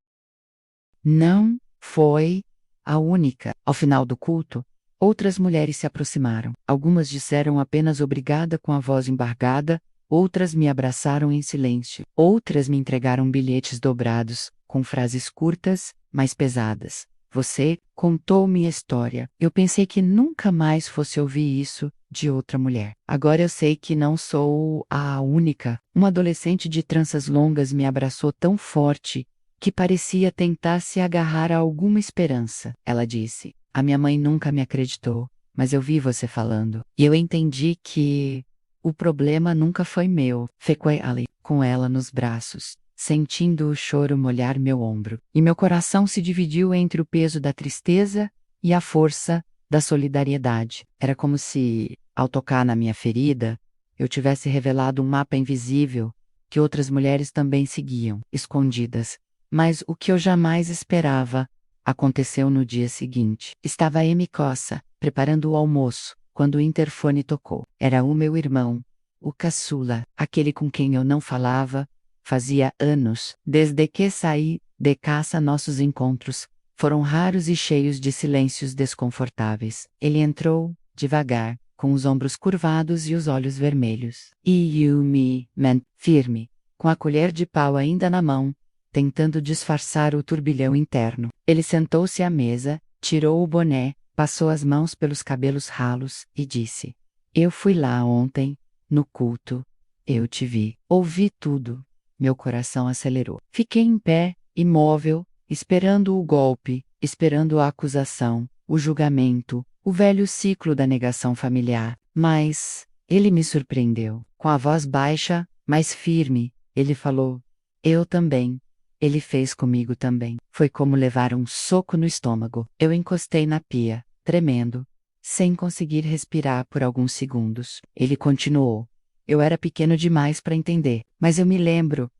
Não foi a única. Ao final do culto, outras mulheres se aproximaram. Algumas disseram apenas obrigada com a voz embargada, outras me abraçaram em silêncio. Outras me entregaram bilhetes dobrados, com frases curtas, mas pesadas. Você contou minha história. Eu pensei que nunca mais fosse ouvir isso de outra mulher. Agora eu sei que não sou a única. Uma adolescente de tranças longas me abraçou tão forte que parecia tentar se agarrar a alguma esperança. Ela disse: a minha mãe nunca me acreditou, mas eu vi você falando, e eu entendi que o problema nunca foi meu. Fiquei ali, com ela nos braços, sentindo o choro molhar meu ombro, e meu coração se dividiu entre o peso da tristeza e a força da solidariedade. Era como se, ao tocar na minha ferida, eu tivesse revelado um mapa invisível que outras mulheres também seguiam, escondidas. Mas o que eu jamais esperava aconteceu no dia seguinte. Estava Amy Cossa, preparando o almoço, quando o interfone tocou. Era o meu irmão, o caçula, aquele com quem eu não falava. Fazia anos, desde que saí de casa. Nossos encontros foram raros e cheios de silêncios desconfortáveis. Ele entrou, devagar, com os ombros curvados e os olhos vermelhos. E Yumi, firme, com a colher de pau ainda na mão, tentando disfarçar o turbilhão interno. Ele sentou-se à mesa, tirou o boné, passou as mãos pelos cabelos ralos e disse: eu fui lá ontem, no culto. Eu te vi. Ouvi tudo. Meu coração acelerou. Fiquei em pé, imóvel, esperando o golpe, esperando a acusação, o julgamento, o velho ciclo da negação familiar. Mas ele me surpreendeu. Com a voz baixa, mas firme, ele falou: eu também. Ele fez comigo também. Foi como levar um soco no estômago. Eu encostei na pia, tremendo, sem conseguir respirar por alguns segundos. Ele continuou: eu era pequeno demais para entender, mas eu me lembro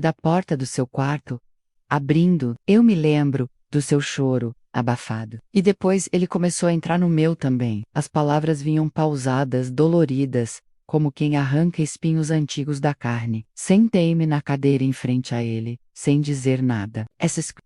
da porta do seu quarto abrindo, eu me lembro do seu choro abafado. E depois ele começou a entrar no meu também. As palavras vinham pausadas, doloridas, como quem arranca espinhos antigos da carne. Sentei-me na cadeira em frente a ele, sem dizer nada.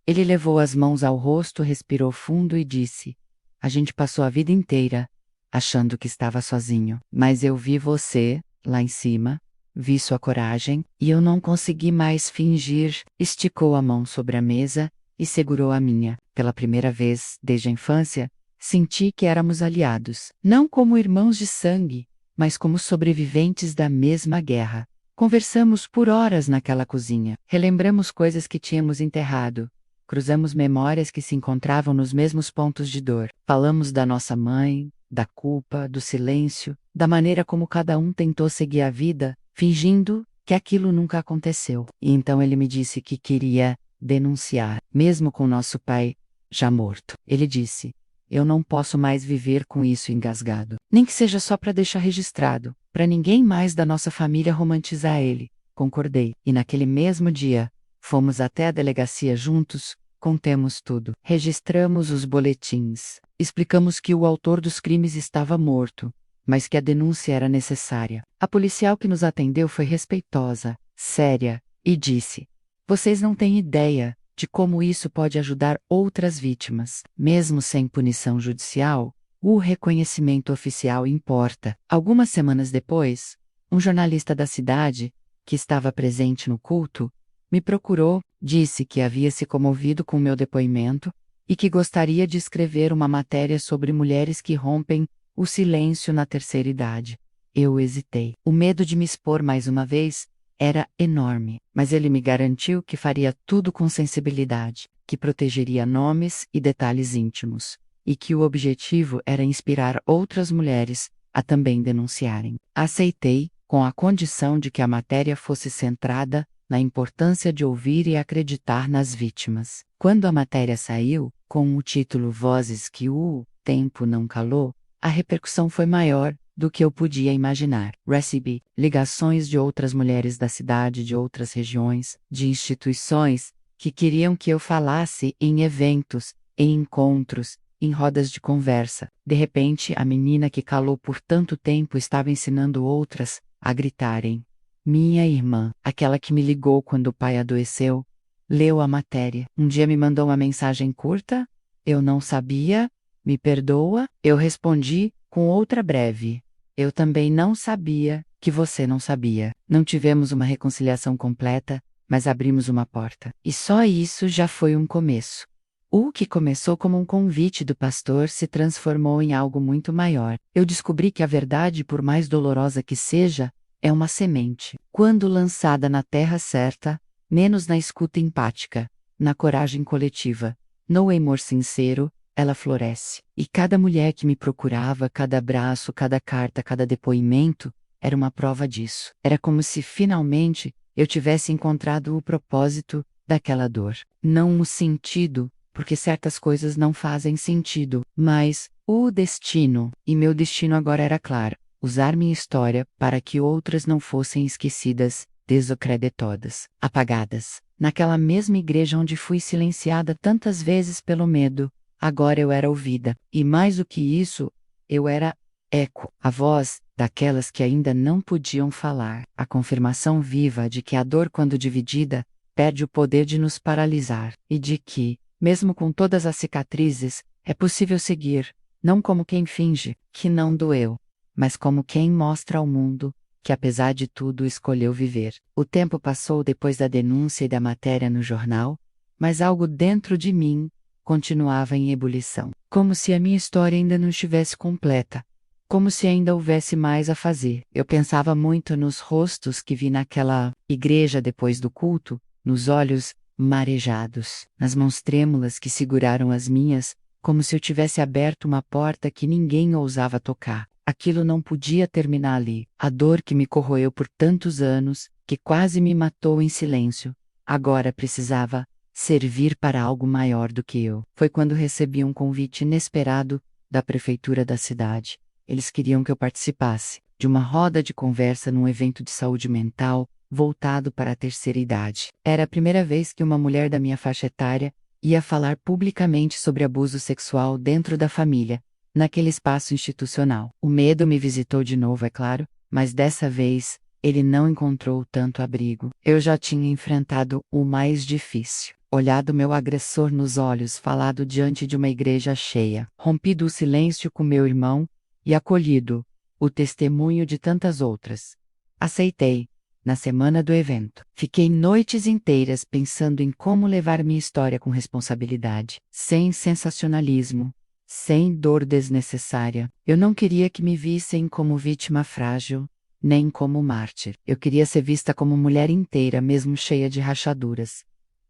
Ele levou as mãos ao rosto, respirou fundo e disse: a gente passou a vida inteira achando que estava sozinho, mas eu vi você lá em cima, vi sua coragem, e eu não consegui mais fingir. Esticou a mão sobre a mesa e segurou a minha. Pela primeira vez desde a infância, senti que éramos aliados, não como irmãos de sangue, mas como sobreviventes da mesma guerra. Conversamos por horas naquela cozinha, relembramos coisas que tínhamos enterrado, cruzamos memórias que se encontravam nos mesmos pontos de dor. Falamos da nossa mãe, da culpa, do silêncio, da maneira como cada um tentou seguir a vida, fingindo que aquilo nunca aconteceu. E então ele me disse que queria denunciar, mesmo com nosso pai já morto. Ele disse: eu não posso mais viver com isso engasgado. Nem que seja só para deixar registrado, para ninguém mais da nossa família romantizar ele. Concordei. E naquele mesmo dia, fomos até a delegacia juntos, contemos tudo. Registramos os boletins. Explicamos que o autor dos crimes estava morto, mas que a denúncia era necessária. A policial que nos atendeu foi respeitosa, séria, e disse: vocês não têm ideia de como isso pode ajudar outras vítimas. Mesmo sem punição judicial, o reconhecimento oficial importa. Algumas semanas depois, um jornalista da cidade, que estava presente no culto, me procurou, disse que havia se comovido com meu depoimento e que gostaria de escrever uma matéria sobre mulheres que rompem o silêncio na terceira idade. Eu hesitei. O medo de me expor mais uma vez era enorme, mas ele me garantiu que faria tudo com sensibilidade, que protegeria nomes e detalhes íntimos, e que o objetivo era inspirar outras mulheres a também denunciarem. Aceitei, com a condição de que a matéria fosse centrada na importância de ouvir e acreditar nas vítimas. Quando a matéria saiu, com o título Vozes que o tempo não calou, a repercussão foi maior do que eu podia imaginar. Recebi ligações de outras mulheres da cidade, de outras regiões, de instituições, que queriam que eu falasse em eventos, em encontros, em rodas de conversa. De repente, a menina que calou por tanto tempo estava ensinando outras a gritarem. Minha irmã, aquela que me ligou quando o pai adoeceu, leu a matéria. Um dia me mandou uma mensagem curta: eu não sabia, me perdoa. Eu respondi com outra breve: eu também não sabia que você não sabia. Não tivemos uma reconciliação completa, mas abrimos uma porta. E só isso já foi um começo. O que começou como um convite do pastor se transformou em algo muito maior. Eu descobri que a verdade, por mais dolorosa que seja, é uma semente. Quando lançada na terra certa, menos na escuta empática, na coragem coletiva. No amor sincero, ela floresce. E cada mulher que me procurava, cada abraço, cada carta, cada depoimento, era uma prova disso. Era como se finalmente eu tivesse encontrado o propósito daquela dor. Não o sentido, porque certas coisas não fazem sentido, mas o destino. E meu destino agora era claro: usar minha história para que outras não fossem esquecidas, desacreditadas, apagadas. Naquela mesma igreja onde fui silenciada tantas vezes pelo medo, agora eu era ouvida. E mais do que isso, eu era eco, a voz daquelas que ainda não podiam falar, a confirmação viva de que a dor, quando dividida, perde o poder de nos paralisar, e de que, mesmo com todas as cicatrizes, é possível seguir, não como quem finge que não doeu, mas como quem mostra ao mundo que, apesar de tudo, escolheu viver. O tempo passou depois da denúncia e da matéria no jornal, mas algo dentro de mim continuava em ebulição, como se a minha história ainda não estivesse completa, como se ainda houvesse mais a fazer. Eu pensava muito nos rostos que vi naquela igreja depois do culto, nos olhos marejados, nas mãos trêmulas que seguraram as minhas, como se eu tivesse aberto uma porta que ninguém ousava tocar. Aquilo não podia terminar ali. A dor que me corroeu por tantos anos, que quase me matou em silêncio, agora precisava servir para algo maior do que eu. Foi quando recebi um convite inesperado da prefeitura da cidade. Eles queriam que eu participasse de uma roda de conversa num evento de saúde mental voltado para a terceira idade. Era a primeira vez que uma mulher da minha faixa etária ia falar publicamente sobre abuso sexual dentro da família, naquele espaço institucional. O medo me visitou de novo, é claro, mas dessa vez ele não encontrou tanto abrigo. Eu já tinha enfrentado o mais difícil. Olhado meu agressor nos olhos, falado diante de uma igreja cheia, rompido o silêncio com meu irmão e acolhido o testemunho de tantas outras. Aceitei. Na semana do evento, fiquei noites inteiras pensando em como levar minha história com responsabilidade, sem sensacionalismo, sem dor desnecessária. Eu não queria que me vissem como vítima frágil, nem como mártir. Eu queria ser vista como mulher inteira, mesmo cheia de rachaduras.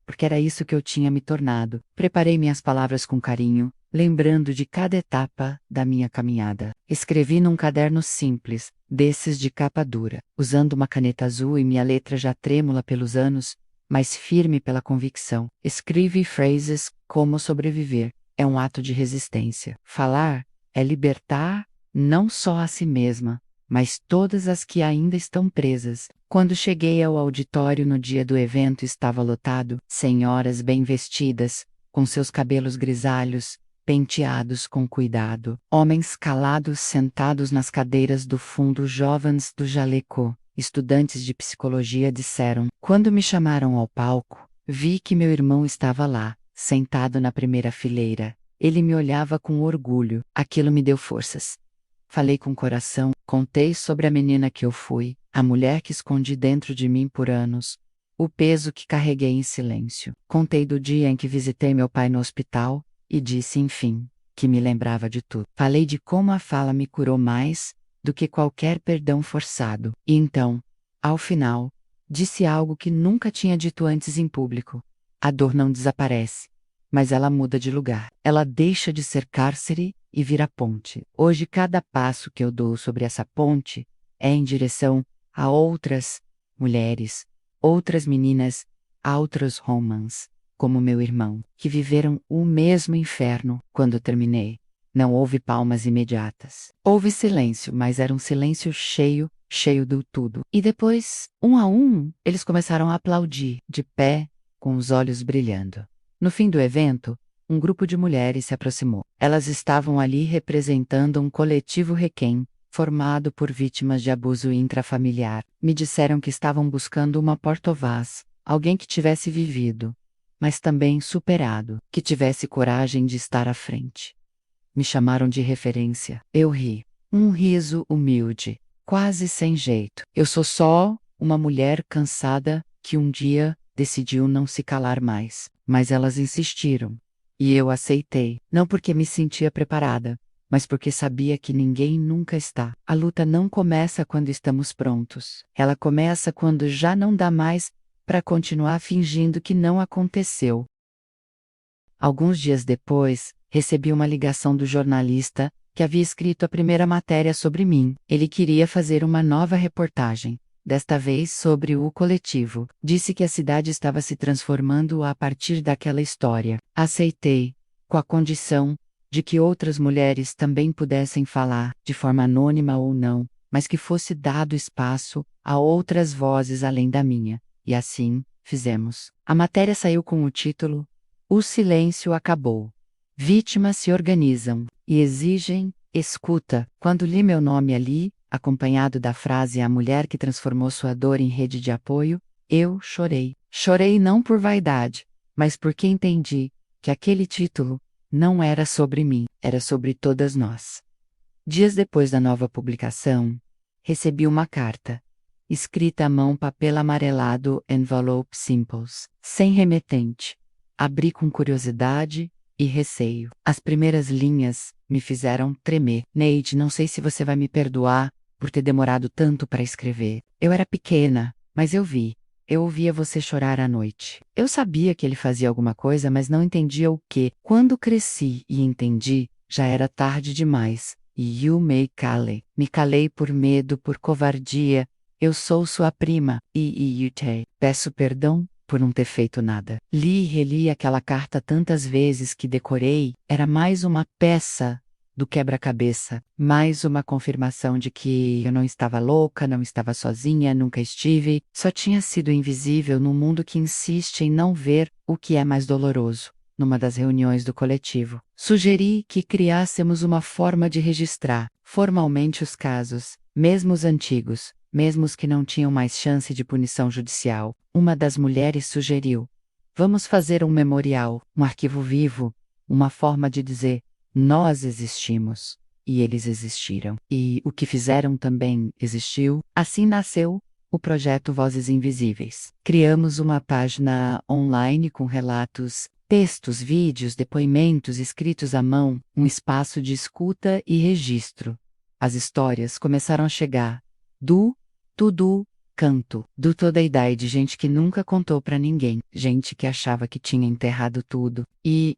Porque era isso que eu tinha me tornado. Preparei minhas palavras com carinho, lembrando de cada etapa da minha caminhada. Escrevi num caderno simples, desses de capa dura, usando uma caneta azul e minha letra já trêmula pelos anos, mas firme pela convicção. Escrevi frases como sobreviver é um ato de resistência. Falar é libertar não só a si mesma, mas todas as que ainda estão presas. Quando cheguei ao auditório no dia do evento, estava lotado, senhoras bem vestidas, com seus cabelos grisalhos, penteados com cuidado, homens calados sentados nas cadeiras do fundo, jovens do jaleco, estudantes de psicologia disseram. Quando me chamaram ao palco, vi que meu irmão estava lá, sentado na primeira fileira. Ele me olhava com orgulho. Aquilo me deu forças. Falei com coração, contei sobre a menina que eu fui, a mulher que escondi dentro de mim por anos, o peso que carreguei em silêncio. Contei do dia em que visitei meu pai no hospital, e disse, enfim, que me lembrava de tudo. Falei de como a fala me curou mais do que qualquer perdão forçado. E então, ao final, disse algo que nunca tinha dito antes em público. A dor não desaparece, mas ela muda de lugar. Ela deixa de ser cárcere e vira ponte. Hoje, cada passo que eu dou sobre essa ponte é em direção a outras mulheres, outras meninas, outros homens, como meu irmão, que viveram o mesmo inferno quando terminei. Não houve palmas imediatas. Houve silêncio, mas era um silêncio cheio, cheio do tudo. E depois, um a um, eles começaram a aplaudir, de pé, com os olhos brilhando. No fim do evento, um grupo de mulheres se aproximou. Elas estavam ali representando um coletivo Requiem, formado por vítimas de abuso intrafamiliar. Me disseram que estavam buscando uma porta-voz, alguém que tivesse vivido, mas também superado, que tivesse coragem de estar à frente. Me chamaram de referência. Eu ri. Um riso humilde, quase sem jeito. Eu sou só uma mulher cansada que um dia decidiu não se calar mais. Mas elas insistiram. E eu aceitei, não porque me sentia preparada, mas porque sabia que ninguém nunca está. A luta não começa quando estamos prontos. Ela começa quando já não dá mais para continuar fingindo que não aconteceu. Alguns dias depois, recebi uma ligação do jornalista que havia escrito a primeira matéria sobre mim. Ele queria fazer uma nova reportagem, desta vez sobre o coletivo. Disse que a cidade estava se transformando a partir daquela história. Aceitei, com a condição de que outras mulheres também pudessem falar, de forma anônima ou não, mas que fosse dado espaço a outras vozes além da minha. E assim, fizemos. A matéria saiu com o título "O silêncio acabou. Vítimas se organizam e exigem escuta". Quando li meu nome ali, acompanhado da frase "A mulher que transformou sua dor em rede de apoio", eu chorei. Chorei não por vaidade, mas porque entendi que aquele título não era sobre mim, era sobre todas nós. Dias depois da nova publicação, recebi uma carta, escrita à mão, papel amarelado, envelope simples, sem remetente. Abri com curiosidade e receio. As primeiras linhas me fizeram tremer. "Neide, não sei se você vai me perdoar por ter demorado tanto para escrever. Eu era pequena, mas eu vi. Eu ouvia você chorar à noite. Eu sabia que ele fazia alguma coisa, mas não entendia o que. Quando cresci e entendi, já era tarde demais. E eu me calei. Me calei por medo, por covardia. Eu sou sua prima. E peço perdão por não ter feito nada." Li e reli aquela carta tantas vezes que decorei. Era mais uma peça do quebra-cabeça, mais uma confirmação de que eu não estava louca, não estava sozinha, nunca estive, só tinha sido invisível num mundo que insiste em não ver o que é mais doloroso. Numa das reuniões do coletivo, sugeri que criássemos uma forma de registrar formalmente os casos, mesmo os antigos, mesmo os que não tinham mais chance de punição judicial. Uma das mulheres sugeriu: "Vamos fazer um memorial, um arquivo vivo, uma forma de dizer: nós existimos, e eles existiram. E o que fizeram também existiu." Assim nasceu o projeto Vozes Invisíveis. Criamos uma página online com relatos, textos, vídeos, depoimentos escritos à mão, um espaço de escuta e registro. As histórias começaram a chegar do tudo canto, do toda a idade, gente que nunca contou pra ninguém, gente que achava que tinha enterrado tudo. E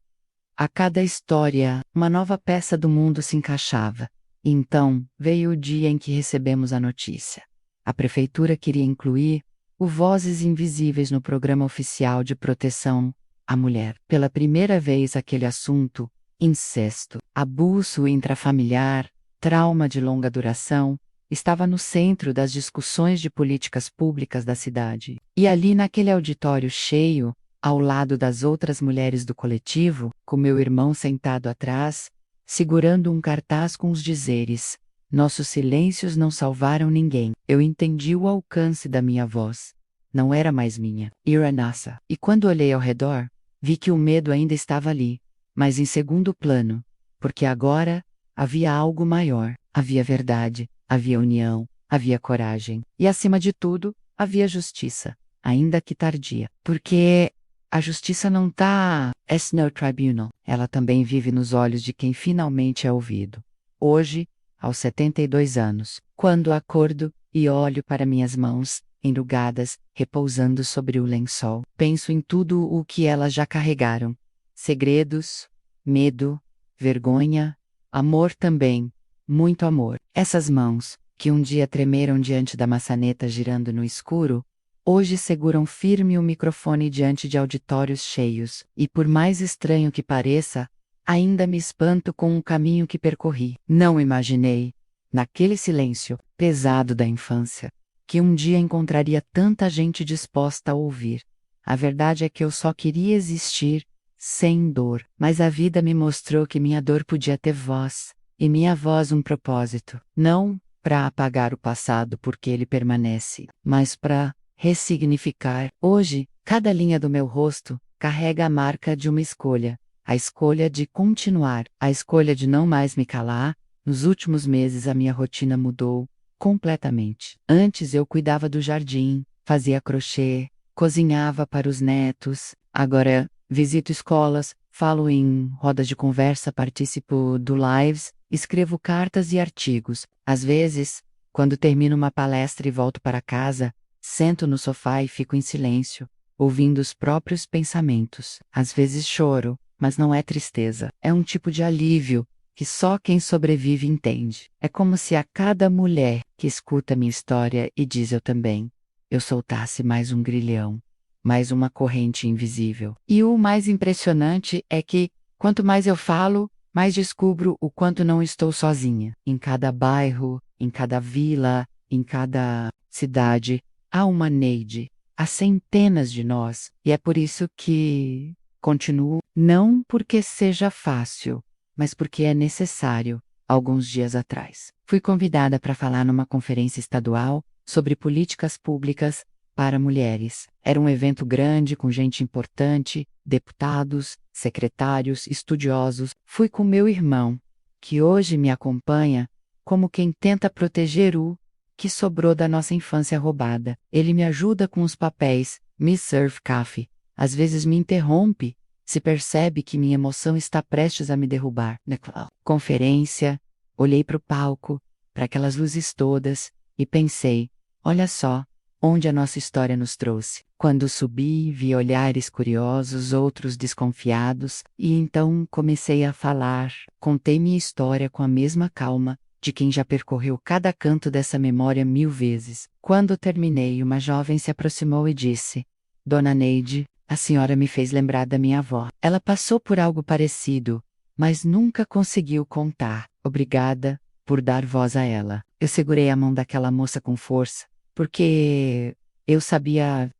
a cada história, uma nova peça do mundo se encaixava. E então, veio o dia em que recebemos a notícia. A prefeitura queria incluir o Vozes Invisíveis no programa oficial de proteção à mulher. Pela primeira vez aquele assunto, incesto, abuso intrafamiliar, trauma de longa duração, estava no centro das discussões de políticas públicas da cidade. E ali naquele auditório cheio, ao lado das outras mulheres do coletivo, com meu irmão sentado atrás, segurando um cartaz com os dizeres: "Nossos silêncios não salvaram ninguém", eu entendi o alcance da minha voz. Não era mais minha, era nossa. E quando olhei ao redor, vi que o medo ainda estava ali, mas em segundo plano, porque agora havia algo maior, havia verdade, havia união, havia coragem, e acima de tudo, havia justiça, ainda que tardia. Porque a justiça não está no tribunal, ela também vive nos olhos de quem finalmente é ouvido. Hoje, aos 72 anos, quando acordo e olho para minhas mãos, enrugadas, repousando sobre o lençol, penso em tudo o que elas já carregaram. Segredos, medo, vergonha, amor também, muito amor. Essas mãos, que um dia tremeram diante da maçaneta girando no escuro, hoje seguram firme o microfone diante de auditórios cheios, e por mais estranho que pareça, ainda me espanto com o caminho que percorri. Não imaginei, naquele silêncio pesado da infância, que um dia encontraria tanta gente disposta a ouvir. A verdade é que eu só queria existir, sem dor, mas a vida me mostrou que minha dor podia ter voz, e minha voz um propósito, não para apagar o passado porque ele permanece, mas para ressignificar. Hoje, cada linha do meu rosto carrega a marca de uma escolha, a escolha de continuar, a escolha de não mais me calar. Nos últimos meses a minha rotina mudou completamente. Antes eu cuidava do jardim, fazia crochê, cozinhava para os netos. Agora visito escolas, falo em rodas de conversa, participo do lives, escrevo cartas e artigos. Às vezes, quando termino uma palestra e volto para casa, Sento no sofá e fico em silêncio, ouvindo os próprios pensamentos. Às vezes choro, mas não é tristeza. É um tipo de alívio que só quem sobrevive entende. É como se a cada mulher que escuta minha história e diz eu também, eu soltasse mais um grilhão, mais uma corrente invisível. E o mais impressionante é que, quanto mais eu falo, mais descubro o quanto não estou sozinha. Em cada bairro, em cada vila, em cada cidade, há uma Neide. Há centenas de nós. E é por isso que continuo, não porque seja fácil, mas porque é necessário. Alguns dias atrás, fui convidada para falar numa conferência estadual sobre políticas públicas para mulheres. Era um evento grande com gente importante, deputados, secretários, estudiosos. Fui com meu irmão, que hoje me acompanha, como quem tenta proteger o que sobrou da nossa infância roubada. Ele me ajuda com os papéis, me serve café. Às vezes me interrompe, se percebe que minha emoção está prestes a me derrubar. Conferência, olhei para o palco, para aquelas luzes todas, e pensei, olha só, onde a nossa história nos trouxe. Quando subi, vi olhares curiosos, outros desconfiados, e então comecei a falar. Contei minha história com a mesma calma de quem já percorreu cada canto dessa memória 1000 vezes. Quando terminei, uma jovem se aproximou e disse: Dona Neide, a senhora me fez lembrar da minha avó. Ela passou por algo parecido, mas nunca conseguiu contar. Obrigada por dar voz a ela. Eu segurei a mão daquela moça com força, porque eu sabia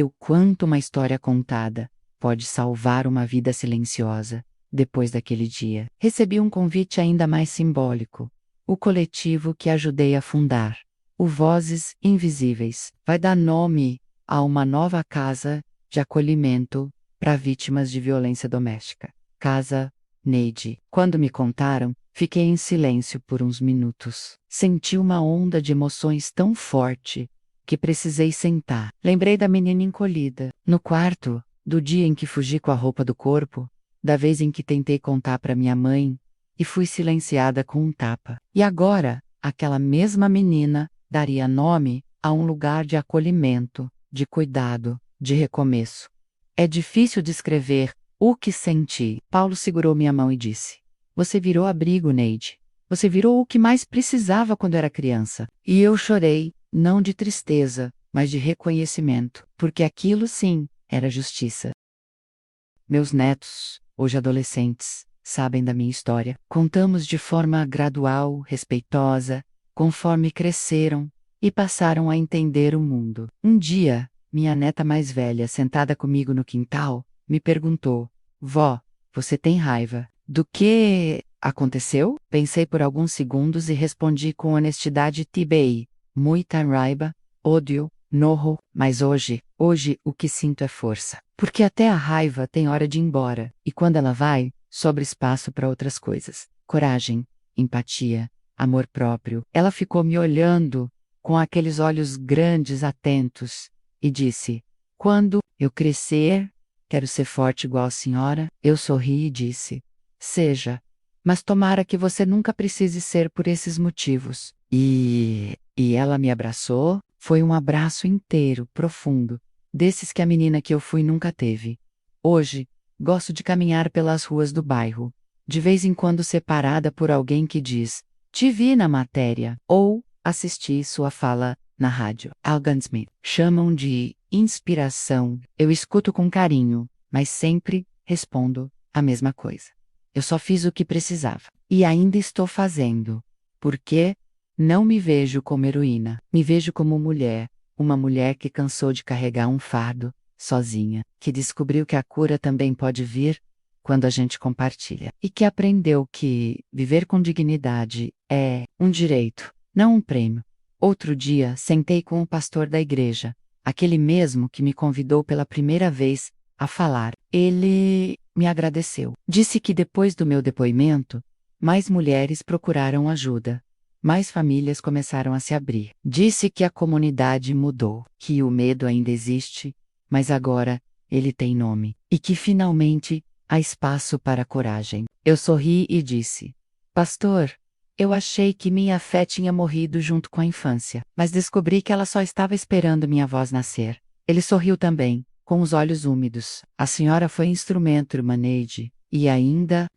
o quanto uma história contada pode salvar uma vida silenciosa. Depois daquele dia, recebi um convite ainda mais simbólico. O coletivo que ajudei a fundar, o Vozes Invisíveis, vai dar nome a uma nova casa de acolhimento para vítimas de violência doméstica. Casa Neide. Quando me contaram, fiquei em silêncio por uns minutos. Senti uma onda de emoções tão forte que precisei sentar. Lembrei da menina encolhida, no quarto, do dia em que fugi com a roupa do corpo, da vez em que tentei contar para minha mãe e fui silenciada com um tapa. E agora, aquela mesma menina daria nome a um lugar de acolhimento, de cuidado, de recomeço. É difícil descrever o que senti. Paulo segurou minha mão e disse: Você virou abrigo, Neide. Você virou o que mais precisava quando era criança. E eu chorei, não de tristeza, mas de reconhecimento, porque aquilo sim era justiça. Meus netos, hoje adolescentes, sabem da minha história. Contamos de forma gradual, respeitosa, conforme cresceram e passaram a entender o mundo. Um dia, minha neta mais velha, sentada comigo no quintal, me perguntou: Vó, você tem raiva? Do que aconteceu? Pensei por alguns segundos e respondi com honestidade tibei: Muita raiva, ódio, nojo, mas hoje o que sinto é força. Porque até a raiva tem hora de ir embora, e quando ela vai, sobra espaço para outras coisas. Coragem, empatia, amor próprio. Ela ficou me olhando com aqueles olhos grandes, atentos, e disse: Quando eu crescer, quero ser forte igual a senhora. Eu sorri e disse: Seja, mas tomara que você nunca precise ser por esses motivos. E ela me abraçou, foi um abraço inteiro, profundo, desses que a menina que eu fui nunca teve. Hoje, gosto de caminhar pelas ruas do bairro, de vez em quando separada por alguém que diz: Te vi na matéria, ou assisti sua fala na rádio. Alguns me chamam de inspiração. Eu escuto com carinho, mas sempre respondo a mesma coisa. Eu só fiz o que precisava. E ainda estou fazendo. Porque não me vejo como heroína. Me vejo como mulher. Uma mulher que cansou de carregar um fardo, sozinha. Que descobriu que a cura também pode vir quando a gente compartilha. E que aprendeu que viver com dignidade é um direito, não um prêmio. Outro dia, sentei com o pastor da igreja. Aquele mesmo que me convidou pela primeira vez a falar. Ele me agradeceu. Disse que depois do meu depoimento, mais mulheres procuraram ajuda. Mais famílias começaram a se abrir. Disse que a comunidade mudou, que o medo ainda existe, mas agora ele tem nome. E que finalmente há espaço para a coragem. Eu sorri e disse: Pastor, Eu achei que minha fé tinha morrido junto com a infância, mas descobri que ela só estava esperando minha voz nascer. Ele sorriu também, com os olhos úmidos. A senhora foi instrumento, irmã Neide. E ainda,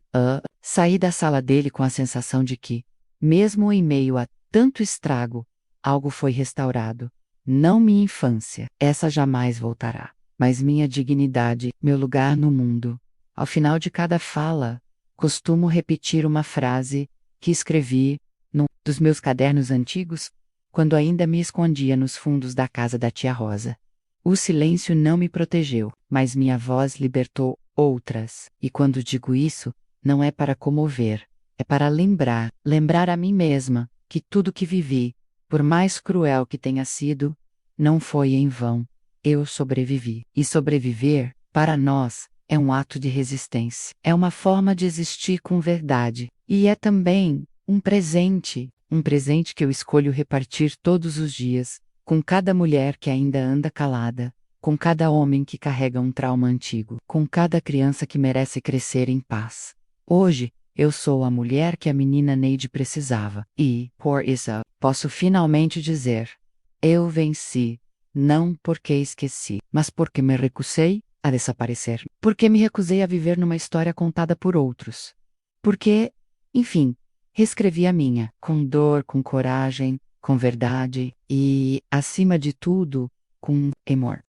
saí da sala dele com a sensação de que, mesmo em meio a tanto estrago, algo foi restaurado. Não minha infância, essa jamais voltará, mas minha dignidade, meu lugar no mundo. Ao final de cada fala, costumo repetir uma frase que escrevi num dos meus cadernos antigos, quando ainda me escondia nos fundos da casa da tia Rosa. O silêncio não me protegeu, mas minha voz libertou outras. E quando digo isso, não é para comover, é para lembrar a mim mesma que tudo que vivi, por mais cruel que tenha sido, não foi em vão. Eu sobrevivi. E sobreviver, para nós, é um ato de resistência. É uma forma de existir com verdade. E é também um presente que eu escolho repartir todos os dias, com cada mulher que ainda anda calada, com cada homem que carrega um trauma antigo, com cada criança que merece crescer em paz. Hoje, eu sou a mulher que a menina Neide precisava, e, por isso, posso finalmente dizer: eu venci, não porque esqueci, mas porque me recusei a desaparecer, porque me recusei a viver numa história contada por outros. Porque, enfim, reescrevi a minha, com dor, com coragem, com verdade e, acima de tudo, com amor.